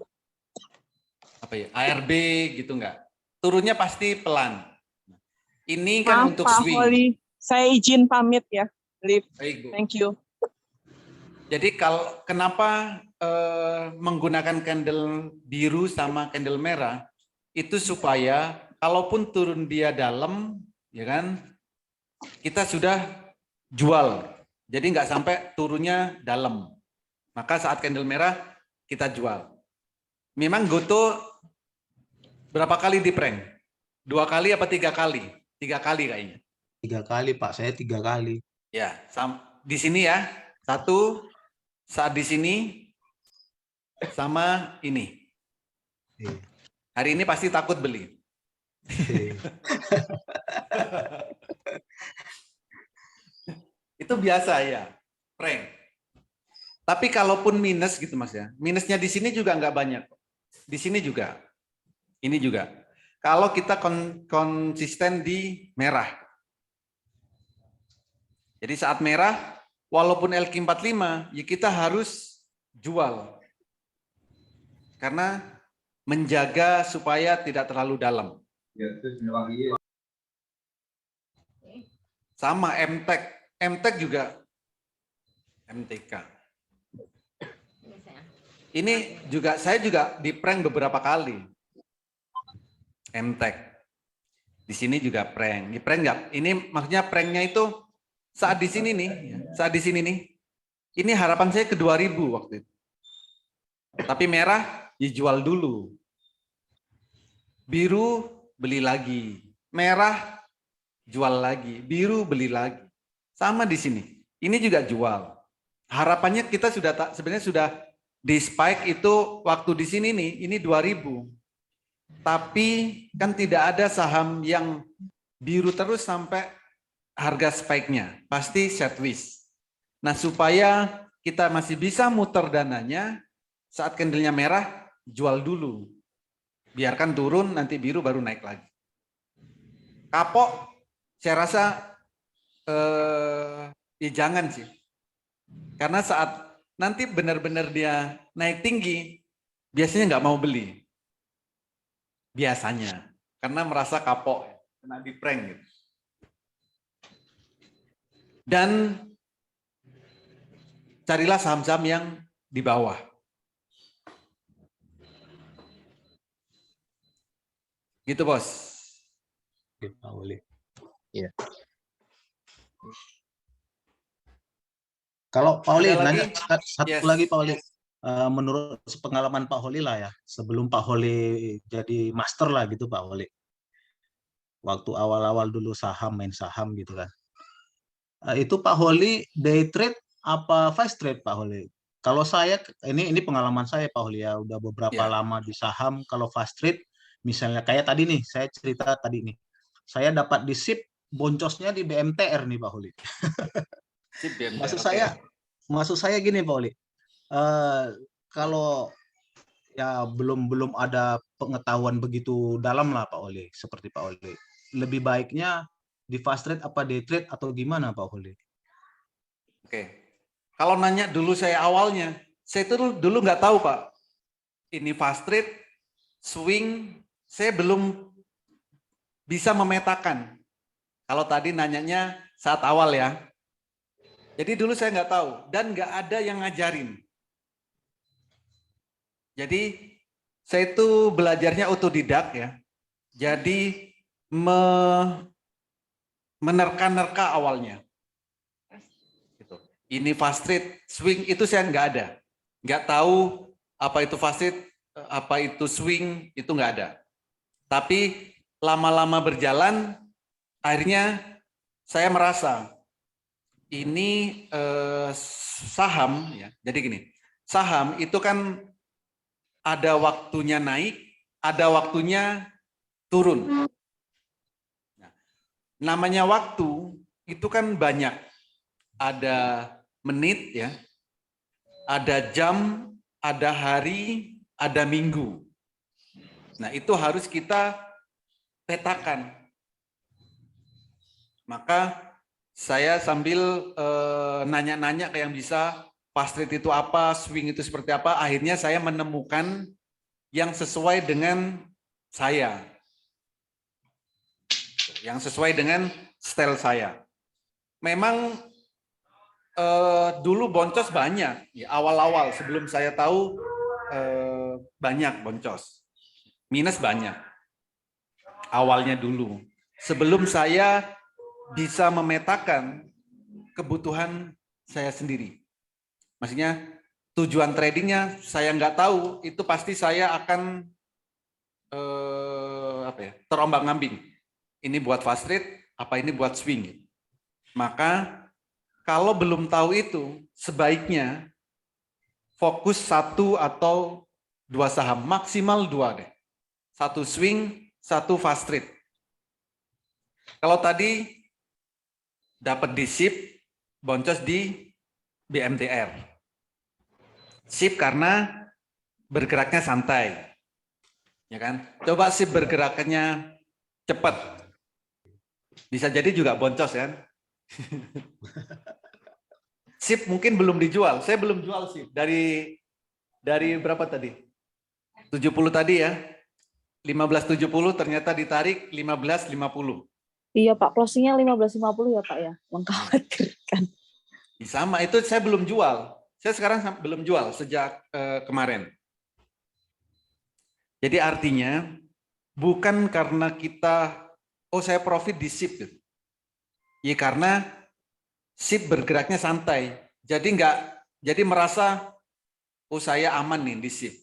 apa ya ARB gitu nggak. Turunnya pasti pelan. Ini kan untuk Pak swing. Holi, saya izin pamit ya. Leave. Baik, Bu. Thank you. Jadi kalau kenapa menggunakan candle biru sama candle merah itu supaya kalaupun turun dia dalam, ya kan, kita sudah jual. Jadi nggak sampai turunnya dalam. Maka saat candle merah kita jual. Memang Goto berapa kali di prank? 2 kali apa 3 kali? 3 kali kayaknya. 3 kali Pak, saya 3 kali. Ya, di sini ya. 1 saat di sini sama ini. Hari ini pasti takut beli. Itu biasa ya, prank. Tapi kalaupun minus gitu Mas ya, minusnya di sini juga nggak banyak. Di sini juga, ini juga. Kalau kita konsisten di merah. Jadi saat merah, walaupun LQ45, ya kita harus jual. Karena menjaga supaya tidak terlalu dalam. Sama MTEK juga MTK. Ini juga saya juga di prank beberapa kali. MTEK. Di sini juga prank. Di prank enggak? Ini maksudnya pranknya itu saat di sini nih, saat di sini nih. Ini harapan saya ke 2000 waktu itu. Tapi merah dijual dulu. Biru beli lagi. Merah jual lagi. Biru beli lagi. Sama di sini. Ini juga jual. Harapannya kita sebenarnya sudah di spike itu waktu di sini nih, ini 2000. Tapi kan tidak ada saham yang biru terus sampai harga spike-nya. Pasti sideways. Nah, supaya kita masih bisa muter dananya, saat candlenya merah, jual dulu. Biarkan turun, nanti biru baru naik lagi. Kapok, saya rasa ya jangan sih. Karena saat nanti benar-benar dia naik tinggi, biasanya nggak mau beli. Biasanya. Karena merasa kapok, kena di prank gitu. Dan carilah saham-saham yang di bawah. Gitu Bos. Pak Oli. Iya. Kalau Pak Oli, Ada nanya lagi? satu Yes. lagi Pak Oli. menurut pengalaman Pak Holi lah ya, sebelum Pak Holi jadi master lah gitu Pak Holi. Waktu awal-awal dulu main saham gitu kan. Itu Pak Holi day trade apa fast trade Pak Holi? Kalau saya ini pengalaman saya Pak Holi ya, udah beberapa lama di saham. Kalau fast trade misalnya kayak tadi nih, saya cerita tadi nih. Saya dapat di SIP, boncosnya di BMTR nih Pak Holi. SIP BMTR. Maksud saya gini Pak Holi. Kalau ya belum ada pengetahuan begitu dalam lah Pak Holi, seperti Pak Holi. Lebih baiknya di fast trade apa day trade atau gimana Pak Holi? Oke. Kalau nanya dulu saya awalnya, saya itu dulu nggak tahu Pak. Ini fast trade, swing, saya belum bisa memetakan. Kalau tadi nanyanya saat awal ya. Jadi dulu saya nggak tahu dan nggak ada yang ngajarin. Jadi saya itu belajarnya otodidak ya. Jadi menerka-nerka awalnya. Gitu. Ini fast trade, swing itu saya nggak ada. Nggak tahu apa itu fast trade, apa itu swing, itu nggak ada. Tapi lama-lama berjalan, akhirnya saya merasa ini saham ya. Jadi gini, saham itu kan ada waktunya naik, ada waktunya turun. Nah, namanya waktu itu kan banyak. Ada menit ya, ada jam, ada hari, ada minggu. Nah, itu harus kita petakan. Maka saya sambil nanya-nanya ke yang bisa, fast trade itu apa, swing itu seperti apa, akhirnya saya menemukan yang sesuai dengan saya. Yang sesuai dengan style saya. Memang dulu boncos banyak, ya, awal-awal sebelum saya tahu banyak boncos. Minus banyak. Awalnya dulu. Sebelum saya bisa memetakan kebutuhan saya sendiri. Maksudnya tujuan tradingnya saya nggak tahu, itu pasti saya akan terombang-ambing. Ini buat fast trade, apa ini buat swing. Maka kalau belum tahu itu, sebaiknya fokus 1 atau 2 saham, maksimal 2 deh. 1 swing, 1 fast trade. Kalau tadi dapat di SIP, boncos di BMTR. SIP karena bergeraknya santai. Ya kan? Coba SIP bergeraknya cepat. Bisa jadi juga boncos kan? SIP mungkin belum dijual. Saya belum jual SIP. Dari berapa tadi? 70 tadi ya. 15.70 ternyata ditarik 15.50. Iya Pak, closingnya 15.50 ya Pak ya, mengkhawatirkan. Sama, itu saya belum jual. Saya sekarang belum jual sejak kemarin. Jadi artinya bukan karena kita, saya profit di SIP. Gitu. Ya karena SIP bergeraknya santai. Jadi merasa, saya aman nih di SIP.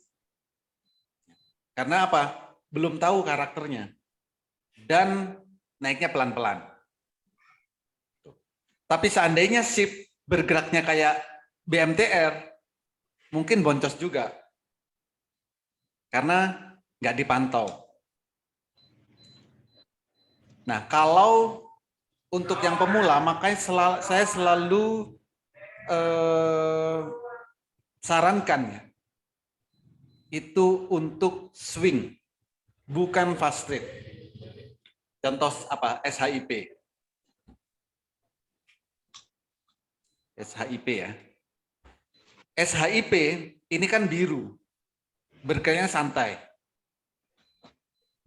Karena apa? Belum tahu karakternya. Dan naiknya pelan-pelan. Tapi seandainya SIP bergeraknya kayak BMTR, mungkin boncos juga. Karena nggak dipantau. Nah, kalau untuk yang pemula, makanya saya selalu sarankan ya, itu untuk swing, bukan fast trade. Contoh apa? SHIP. SHIP ya. SHIP ini kan biru. Bergeraknya santai.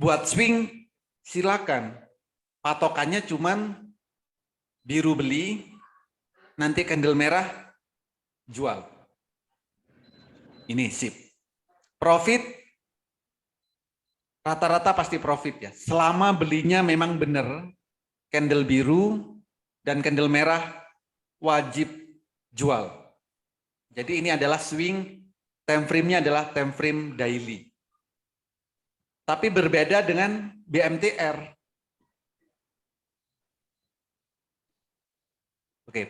Buat swing silakan. Patokannya cuman biru beli, nanti candle merah jual. Ini SIP. Profit rata-rata pasti profit ya. Selama belinya memang benar, candle biru dan candle merah wajib jual. Jadi ini adalah swing time frame-nya adalah time frame daily. Tapi berbeda dengan BMTR. Oke,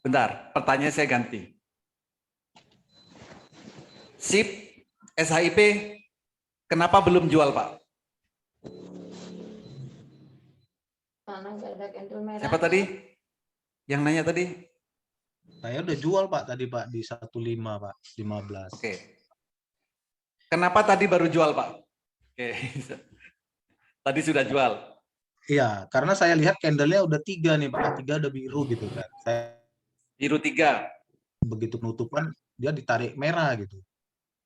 bentar, pertanyaan saya ganti. SIP, SHIP, kenapa belum jual, Pak? Siapa tadi? Yang nanya tadi? Saya udah jual Pak tadi Pak di 15 Pak, 15. Oke. Kenapa tadi baru jual Pak? Oke. Tadi sudah jual. Iya, karena saya lihat candle-nya udah 3 nih Pak, 3 udah biru gitu kan. Biru 3. Begitu penutupan dia ditarik merah gitu.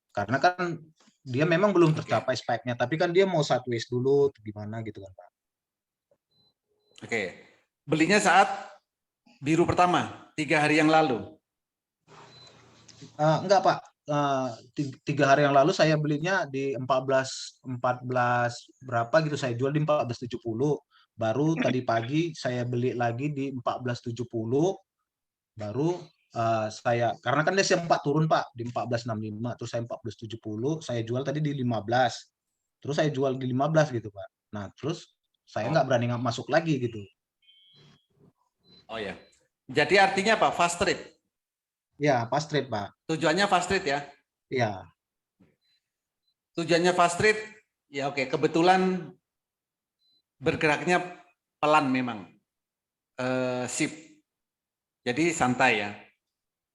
Karena kan dia memang belum tercapai spike-nya, tapi kan dia mau sideways dulu, gimana gitu kan Pak. Oke. Belinya saat biru pertama, 3 hari yang lalu. Enggak Pak, 3 hari yang lalu saya belinya di 14 berapa gitu, saya jual di 14.70. Baru tadi pagi saya beli lagi di 14.70. Baru saya, karena kan dia sempat turun Pak di 14.65, terus saya 14.70, saya jual tadi di 15. Terus saya jual di 15 gitu Pak. Nah, terus saya nggak berani masuk lagi gitu. Oh ya. Jadi artinya apa? Fast trade? Ya, fast trade Pak. Tujuannya fast trade ya? Iya. Tujuannya fast trade, ya oke. Kebetulan bergeraknya pelan memang. SIP. Jadi santai ya.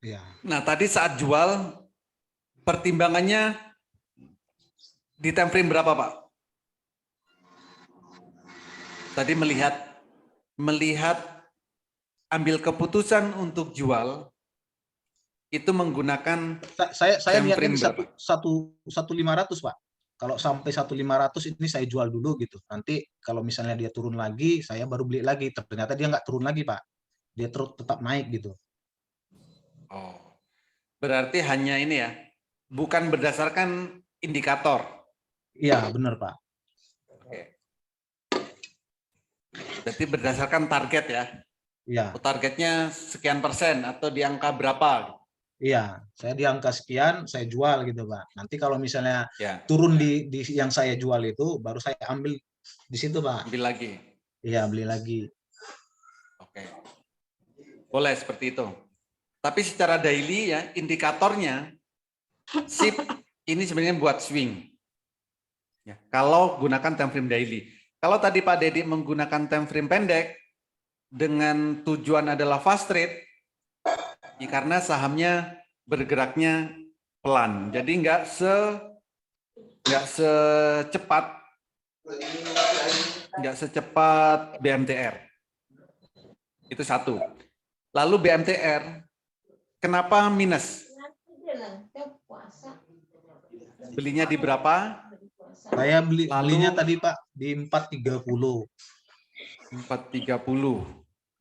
Iya. Nah tadi saat jual, pertimbangannya di time frame berapa Pak? Tadi melihat ambil keputusan untuk jual itu menggunakan saya time lihatnya frame di berapa? 1.500 Pak. Kalau sampai 1.500 ini saya jual dulu gitu. Nanti kalau misalnya dia turun lagi, saya baru beli lagi. Ternyata dia nggak turun lagi Pak. Dia tetap naik gitu. Oh, berarti hanya ini ya, bukan berdasarkan indikator. Iya benar Pak. Oke. Berarti berdasarkan target ya? Iya. Targetnya sekian persen atau di angka berapa? Iya, saya di angka sekian, saya jual gitu Pak. Nanti kalau misalnya Ya. turun di yang saya jual itu, baru saya ambil di situ Pak. Ambil lagi. Iya, beli lagi. Oke. Boleh seperti itu. Tapi secara daily ya, indikatornya SIP ini sebenarnya buat swing. Ya, kalau gunakan time frame daily. Kalau tadi Pak Dedi menggunakan time frame pendek dengan tujuan adalah fast trade, ya karena sahamnya bergeraknya pelan. Jadi nggak secepat BMTR. Itu satu. Lalu BMTR kenapa minus? Belinya di berapa? Saya belinya tadi Pak di 4.30. 4.30.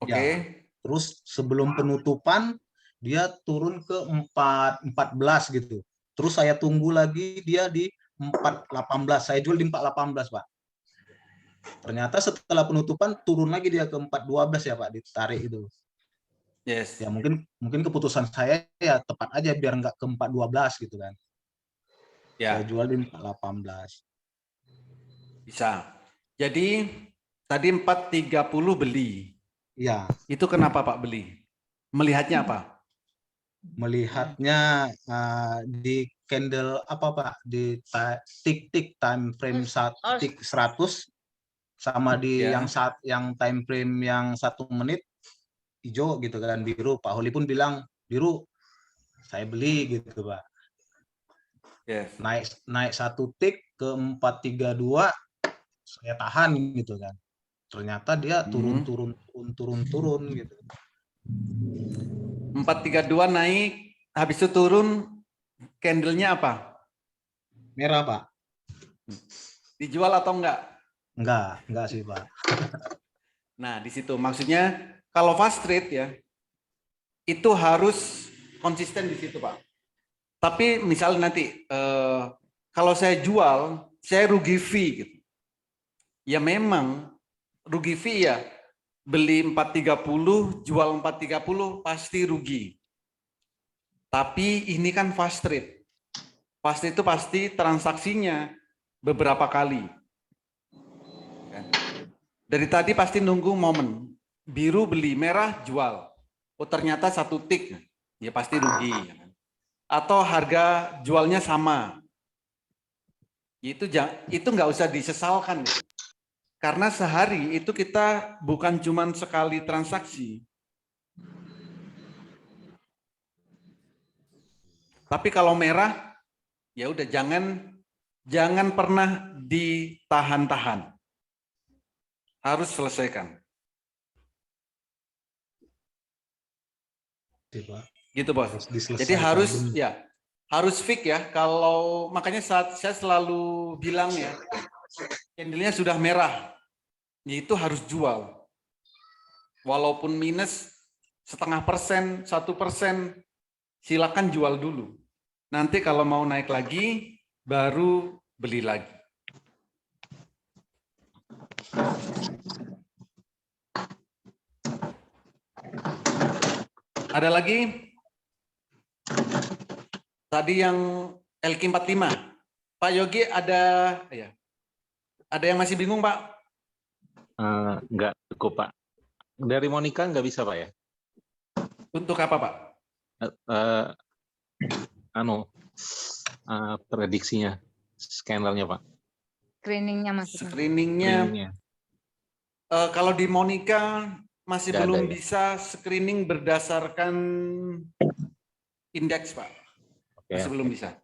Oke. Ya. Terus sebelum penutupan dia turun ke 4.14 gitu. Terus saya tunggu lagi dia di 4.18. Saya jual di 4.18 Pak. Ternyata setelah penutupan turun lagi dia ke 4.12 ya Pak, ditarik itu. Yes. Ya mungkin keputusan saya ya tepat aja biar nggak ke 4.12 gitu kan. Ya. Saya jual di 4.18. Bisa. Jadi tadi 4.30 beli. Iya. Itu kenapa Pak beli? Melihatnya apa? Melihatnya di candle apa Pak? Di tick time frame tick 100 sama di Ya. yang time frame yang 1 menit hijau gitu kan, biru. Pak Holi pun bilang biru, saya beli gitu Pak. Yes. Naik 1 tick ke 432, saya tahan gitu kan. Ternyata dia turun gitu. 432 naik, habis itu turun, candlenya apa? Merah Pak. Dijual atau enggak? Enggak sih Pak. Nah, di situ maksudnya kalau fast trade ya, itu harus konsisten di situ Pak. Tapi misalnya nanti kalau saya jual, saya rugi fee gitu. Ya memang rugi fee ya. Beli 4.30, jual 4.30 pasti rugi. Tapi ini kan fast trade. Pasti itu pasti transaksinya beberapa kali. Dari tadi pasti nunggu momen. Biru beli, merah jual. Oh ternyata satu tik, ya pasti rugi. Atau harga jualnya sama. Itu nggak usah disesalkan. Karena sehari itu kita bukan cuma sekali transaksi. Tapi kalau merah, ya udah jangan pernah ditahan-tahan. Harus selesaikan. Gitu bos. Jadi harus fix ya. Kalau makanya saya selalu bilang ya, candlenya sudah merah, ya itu harus jual. Walaupun minus 0,5%, 1%, silakan jual dulu. Nanti kalau mau naik lagi, baru beli lagi. Ada lagi? Tadi yang LQ45. Pak Yogi ada yang masih bingung, Pak? Enggak cukup, Pak. Dari Monica nggak bisa, Pak ya? Untuk apa, Pak? Prediksinya, scannernya, Pak. Screeningnya maksudnya. Screeningnya. Kalau di Monica masih Nggak belum ada, ya? bisa screening berdasarkan indeks, Pak. Masih belum bisa.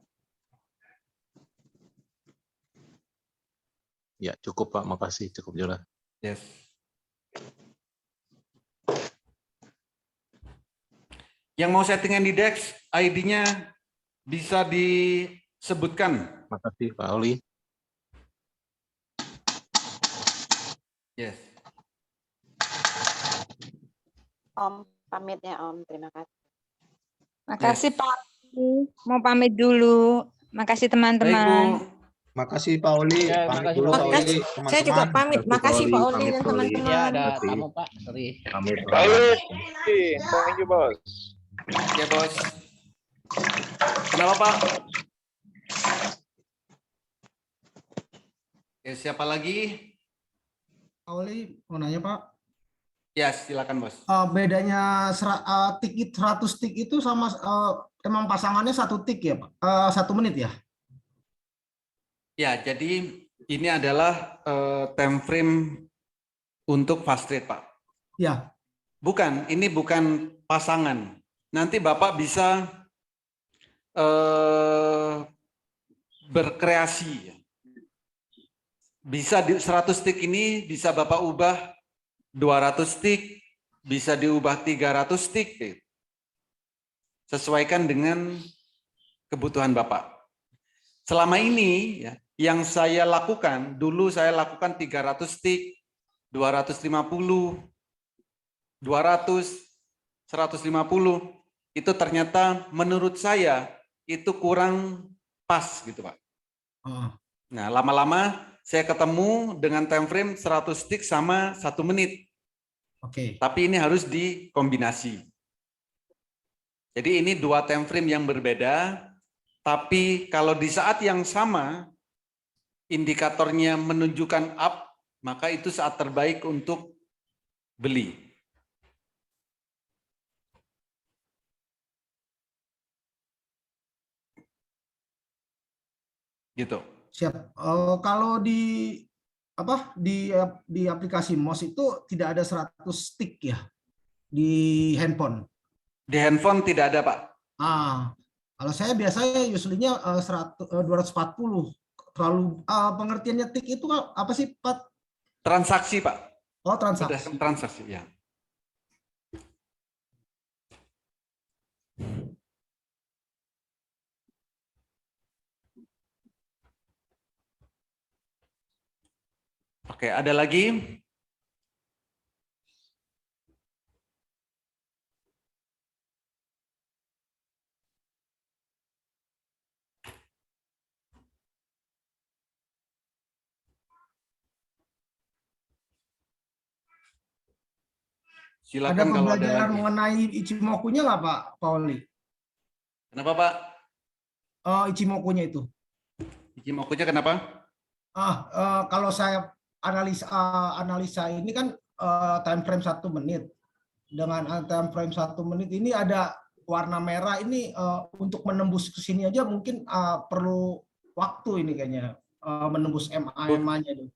Ya, cukup, Pak. Makasih. Cukup jelas. Yes. Yang mau settingan di DEX, ID-nya bisa disebutkan. Makasih, Pak Oli. Yes. Om, pamitnya Om. Terima kasih. Makasih Pak. Mau pamit dulu. Makasih teman-teman. Makasih Pak Oli. Ya, Pamit makasih, dulu Pak Pak Oli. Oli. Saya juga pamit. Makasih Pak Oli dan Ya, teman-teman. ada tamu, Pak. Sorry. Pamit. Pak Oli, thank you, Bos. Ya, Bos. Kenapa, Pak? Ya, siapa lagi? Pak Oli, mau nanya Pak. Ya, silakan, Bos. Bedanya tik 100 tik itu sama emang pasangannya satu tik ya Pak? 1 menit ya? Ya, jadi ini adalah time frame untuk fast trade, Pak. Ya. Bukan, ini bukan pasangan. Nanti Bapak bisa berkreasi. Bisa di 100 tik ini bisa Bapak ubah 200 tik, bisa diubah 300 tik. Sesuaikan dengan kebutuhan Bapak. Selama ini ya, yang saya lakukan, dulu saya lakukan 300 tik, 250, 200, 150, itu ternyata menurut saya itu kurang pas gitu Pak. Nah lama-lama saya ketemu dengan time frame 100 tik sama 1 menit. Oke. Tapi ini harus dikombinasi. Jadi ini 2 time frame yang berbeda, tapi kalau di saat yang sama indikatornya menunjukkan up, maka itu saat terbaik untuk beli. Gitu. Siap. Kalau di aplikasi MOS itu tidak ada 100 tik ya di handphone. Di handphone tidak ada, Pak. Kalau saya biasanya usually-nya 240. Terlalu pengertiannya tik itu apa sih, Pak? Transaksi, Pak. Oh, transaksi. Berdasarkan transaksi, ya. Oke, ada lagi? Silakan Ada kalau ada pembelajaran lagi. mengenai Ichimoku-nya nggak Pak Pauli? Kenapa Pak? Ichimoku-nya itu. Ichimoku-nya kenapa? Kalau saya analisa ini kan time frame 1 menit. Dengan time frame 1 menit ini ada warna merah ini untuk menembus ke sini aja mungkin perlu waktu ini kayaknya menembus MA-nya itu.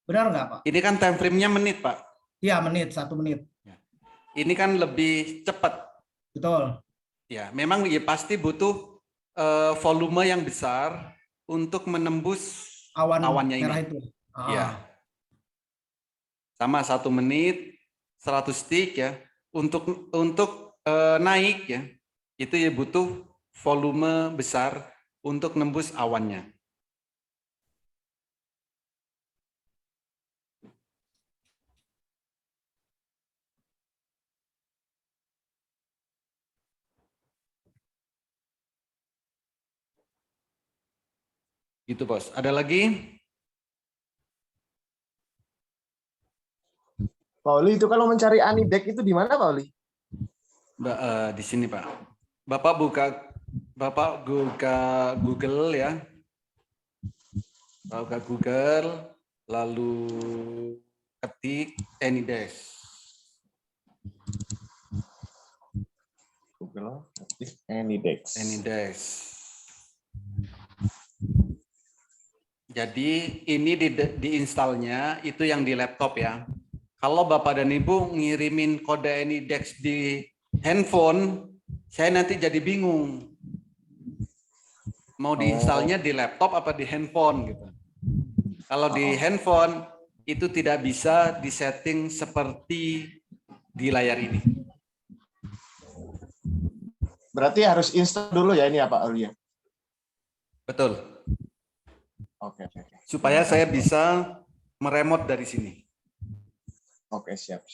Benar nggak, Pak? Ini kan time frame-nya menit, Pak. Iya, menit, 1 menit. Ini kan lebih cepat. Betul. Ya, memang ya pasti butuh volume yang besar untuk menembus awannya merah ini. itu. Ya. Sama 1 menit 100 stick ya. Untuk naik ya, itu ya butuh volume besar untuk nembus awannya. Gitu, Bos. Ada lagi? Pak Oli, itu kalau mencari Anidex itu di mana, Pak Oli? Di sini, Pak. Bapak buka Google ya. Buka Google, lalu ketik Anidex. Google, ketik Anidex. Jadi ini diinstalnya itu yang di laptop ya. Kalau Bapak dan Ibu ngirimin kode Anidex di handphone, saya nanti jadi bingung. Mau diinstalnya di laptop apa di handphone gitu. Kalau di handphone itu tidak bisa disetting seperti di layar ini. Berarti harus install dulu ya ini ya Pak Oli ya? Betul. Oke. Supaya saya bisa meremote dari sini. Oke, siap.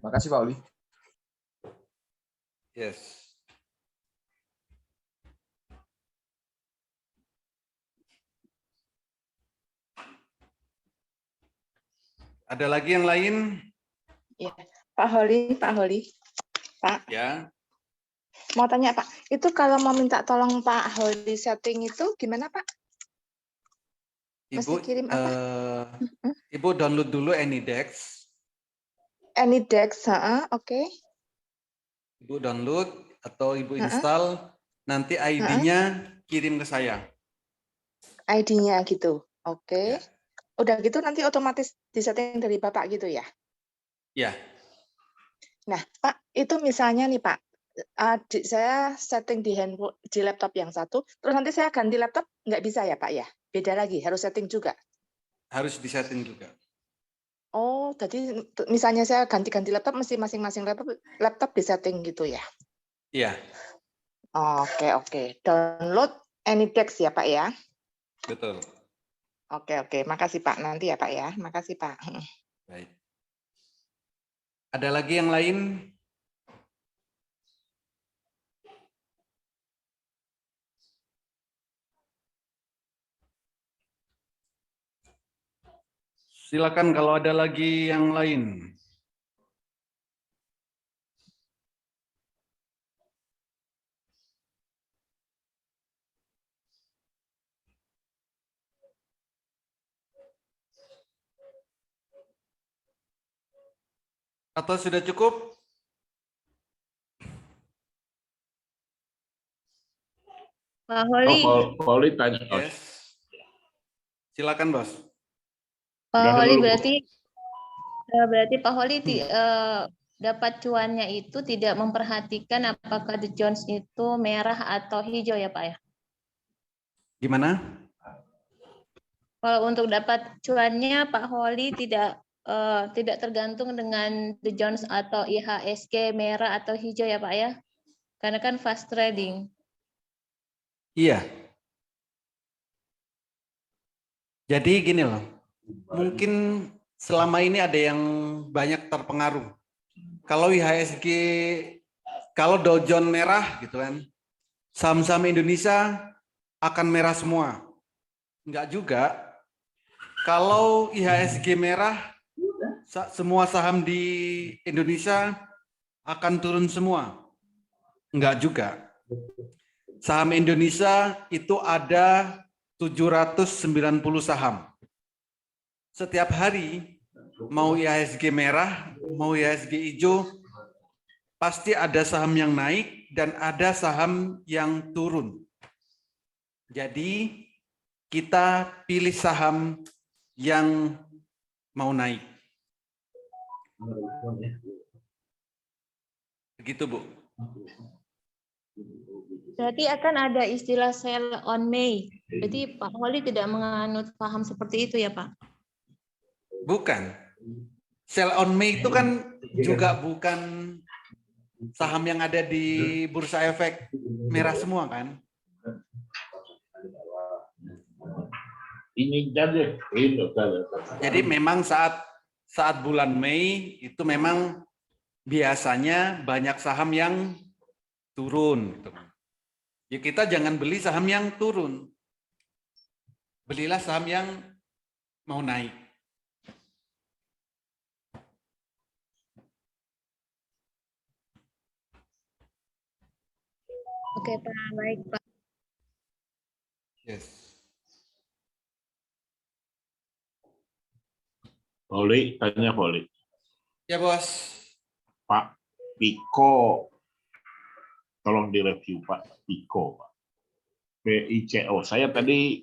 Makasih Pak Oli. Yes. Ada lagi yang lain? Ya, Pak Holi. Pak. Ya. Mau tanya Pak, itu kalau mau minta tolong Pak Holi setting itu gimana Pak? Mesti kirim apa? Ibu download dulu Anidex. Anidex, oke. Ibu download atau Ibu install, nanti ID-nya kirim ke saya. ID-nya gitu, oke. Udah gitu nanti otomatis disetting dari Bapak gitu ya? Ya. Nah Pak, itu misalnya nih Pak, saya setting di handphone, di laptop yang satu, terus nanti saya ganti laptop, nggak bisa ya Pak ya? Beda lagi, harus setting juga? Harus disetting juga. Oh, jadi misalnya saya ganti-ganti laptop, mesti masing-masing laptop disetting gitu ya? Iya. Oke. Download Anidex ya Pak ya? Betul. Oke. Makasih Pak. Nanti ya Pak ya. Makasih Pak. Baik. Ada lagi yang lain? Silakan kalau ada lagi yang lain. Atau sudah cukup? Pak Holi. Pak Holi tanya. Yes. Silakan, Bos. Pak Holi berarti Pak Holi dapat cuannya itu tidak memperhatikan apakah The Jones itu merah atau hijau ya Pak ya? Gimana? Kalau untuk dapat cuannya Pak Holi tidak tergantung dengan The Jones atau IHSG merah atau hijau ya Pak ya? Karena kan fast trading. Iya. Jadi gini loh, mungkin selama ini ada yang banyak terpengaruh. Kalau IHSG, kalau Dow Jones merah gitu kan, saham-saham Indonesia akan merah semua. Enggak juga. Kalau IHSG merah, semua saham di Indonesia akan turun semua. Enggak juga. Saham Indonesia itu ada 790 saham. Setiap hari, mau IHSG merah, mau IHSG hijau, pasti ada saham yang naik dan ada saham yang turun. Jadi, kita pilih saham yang mau naik. Begitu, Bu. Berarti akan ada istilah sell on May. Berarti Pak Wali tidak menganut paham seperti itu ya, Pak? Bukan. Sell on May itu kan juga bukan saham yang ada di bursa efek merah semua kan? Jadi memang saat bulan Mei itu memang biasanya banyak saham yang turun. Ya kita jangan beli saham yang turun. Belilah saham yang mau naik. Oke, Pak. Baik, Pak. Yes. Poli, tanya Poli. Ya, Bos. Pak Piko, tolong direview Pak Piko, Pak. PICO. Saya tadi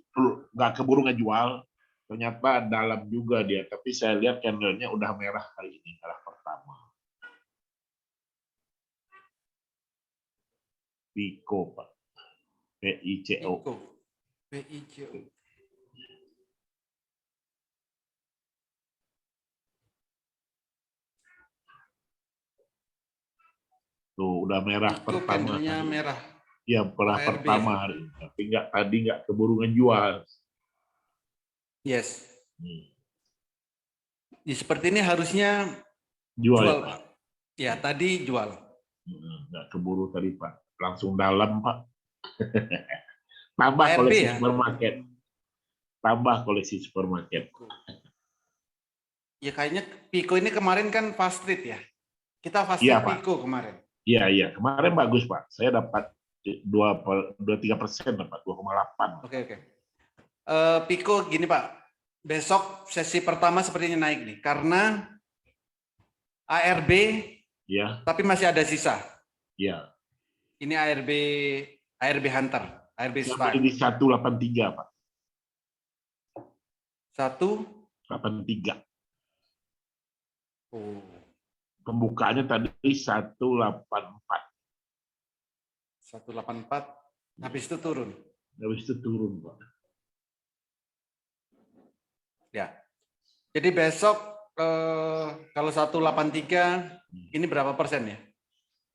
nggak keburu ngejual, ternyata dalam juga dia, tapi saya lihat candlenya udah merah hari ini, merah pertama. Piko, Pak. PICO. PICO. Tuh udah merah itu pertama. Merah. Ya, merah pertama hari ini. Tapi tadi nggak keburu ngejual. Yes. Ya, seperti ini harusnya jual ya, Pak. Ya, tadi jual. Nggak keburu tadi Pak. Langsung dalam Pak. Tambah koleksi ya? Supermarket. Tambah koleksi supermarket. Ya kayaknya Piko ini kemarin kan fast trade ya. Kita fast trade ya, Piko kemarin. Iya. Kemarin bagus Pak. Saya dapat 2-3% dapat 2,8. Oke. Piko gini Pak. Besok sesi pertama sepertinya naik nih. Karena ARB ya. Tapi masih ada sisa. Iya. Ini ARB Hunter. ARB Style. Di 183 Pak. 183. Oh. Pembukaannya tadi 184. 184. Habis itu turun. Habis itu turun, Pak. Ya. Jadi besok kalau 183 ini berapa persen ya?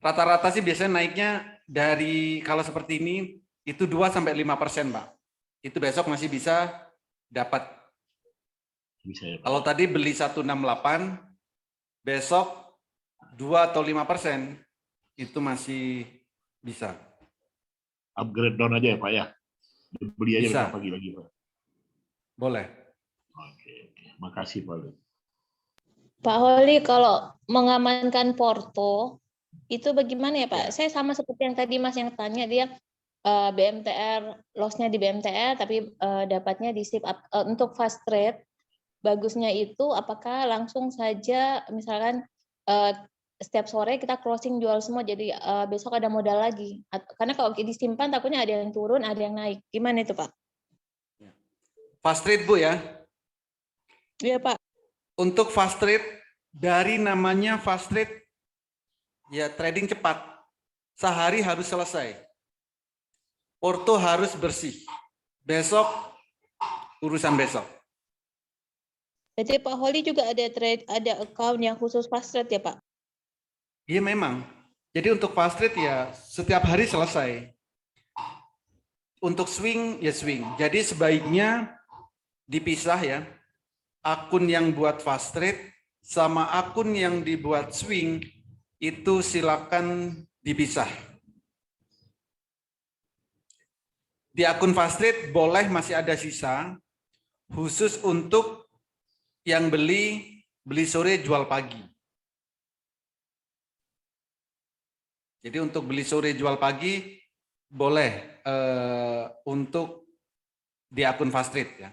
Rata-rata sih biasanya naiknya dari kalau seperti ini itu 2-5%, Pak. Itu besok masih bisa dapat. Bisa ya, Pak. Kalau tadi beli 168, besok 2 atau 5% itu masih bisa. Upgrade down aja ya Pak ya? Beli aja bisa. Pagi-pagi Pak? Boleh. Oke. Makasih Pak. Pak Holi, kalau mengamankan Porto, itu bagaimana ya Pak? Saya sama seperti yang tadi Mas yang tanya, dia BMTR, loss-nya di BMTR, tapi dapatnya di SIP. Untuk fast trade, bagusnya itu apakah langsung saja misalkan setiap sore kita closing jual semua, jadi besok ada modal lagi. Karena kalau disimpan takutnya ada yang turun, ada yang naik. Gimana itu Pak? Fast trade Bu ya? Iya Pak. Untuk fast trade, dari namanya fast trade, ya trading cepat. Sehari harus selesai. Porto harus bersih. Besok, urusan besok. Jadi Pak Holi juga ada account yang khusus fast trade ya Pak? Iya memang. Jadi untuk fast trade ya setiap hari selesai. Untuk swing, ya swing. Jadi sebaiknya dipisah ya. Akun yang buat fast trade sama akun yang dibuat swing itu silakan dipisah. Di akun fast trade boleh masih ada sisa khusus untuk yang beli sore jual pagi. Jadi untuk beli sore jual pagi boleh untuk di akun Fast Trade ya.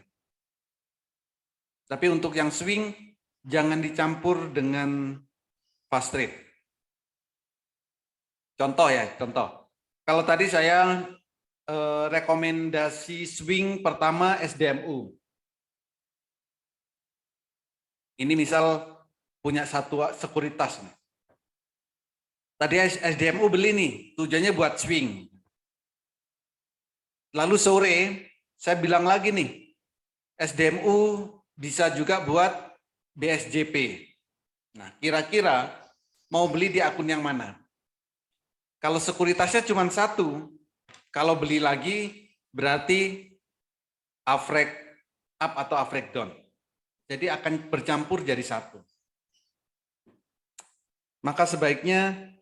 Tapi untuk yang swing jangan dicampur dengan Fast Trade. Contoh ya, contoh. Kalau tadi saya rekomendasi swing pertama SDMU. Ini misal punya satu sekuritas nih. Tadi SDMU beli nih, tujuannya buat swing. Lalu sore saya bilang lagi nih, SDMU bisa juga buat BSJP. Nah, kira-kira mau beli di akun yang mana? Kalau sekuritasnya cuma satu, kalau beli lagi berarti average up atau average down. Jadi akan bercampur jadi satu. Maka sebaiknya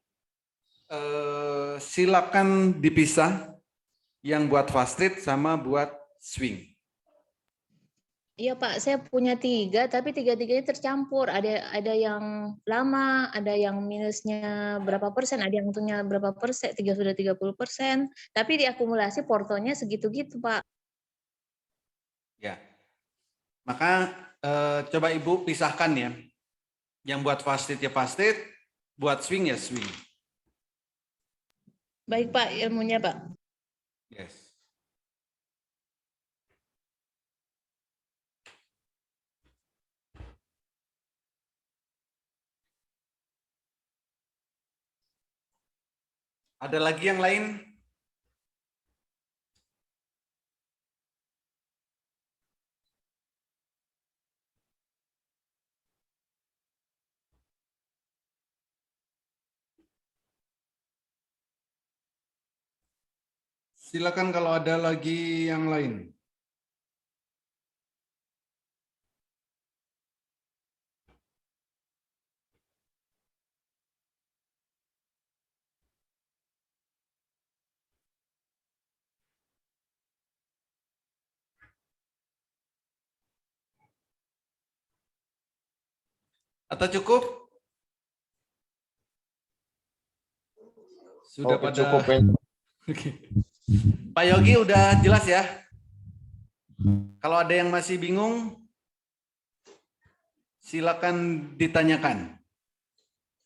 silakan dipisah yang buat fast trade sama buat swing. Iya Pak, saya punya 3, tapi 3-tiganya tercampur. Ada yang lama, ada yang minusnya berapa persen, ada yang untungnya berapa persen, sudah 30%. Tapi diakumulasi portonya segitu-gitu Pak. Ya, maka coba Ibu pisahkan ya. Yang buat fast trade ya fast trade, buat swing ya swing. Baik Pak, ilmunya Pak. Yes. Ada lagi yang lain? Silakan kalau ada lagi yang lain. Atau cukup? Sudah pada cukup. Oke. Pak Yogi udah jelas ya? Kalau ada yang masih bingung, silakan ditanyakan.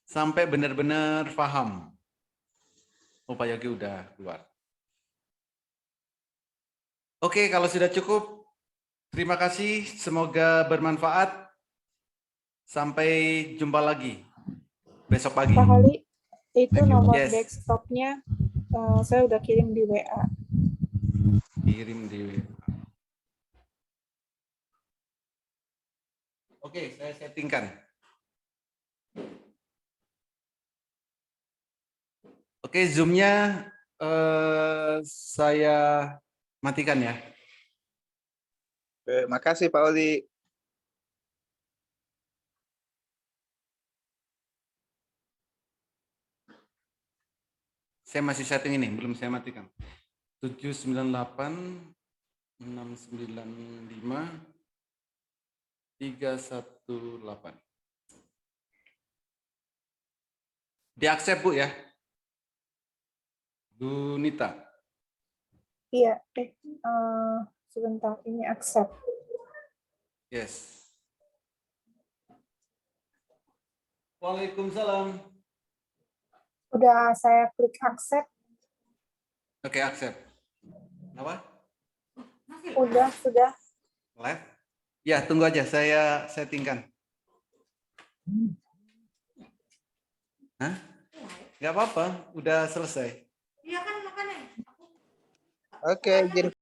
Sampai benar-benar paham. Oh, Pak Yogi udah keluar. Oke, kalau sudah cukup, terima kasih. Semoga bermanfaat. Sampai jumpa lagi besok pagi. Pak Holi, itu nomor Yes. desktopnya saya udah kirim di WA. Kirim di WA. Oke, saya settingkan. Oke, Zoom-nya saya matikan ya. Makasih Pak Oli. Saya masih setting ini, belum saya matikan. 798 695 318. Diaccept Bu ya. Bu Nita. Iya, sebentar, ini accept. Yes. Waalaikumsalam. Udah saya klik accept. Oke, accept. Apa? Sudah. Live? Ya, tunggu aja, saya settingkan. Hah? Nggak apa-apa, udah selesai. Oke, jadi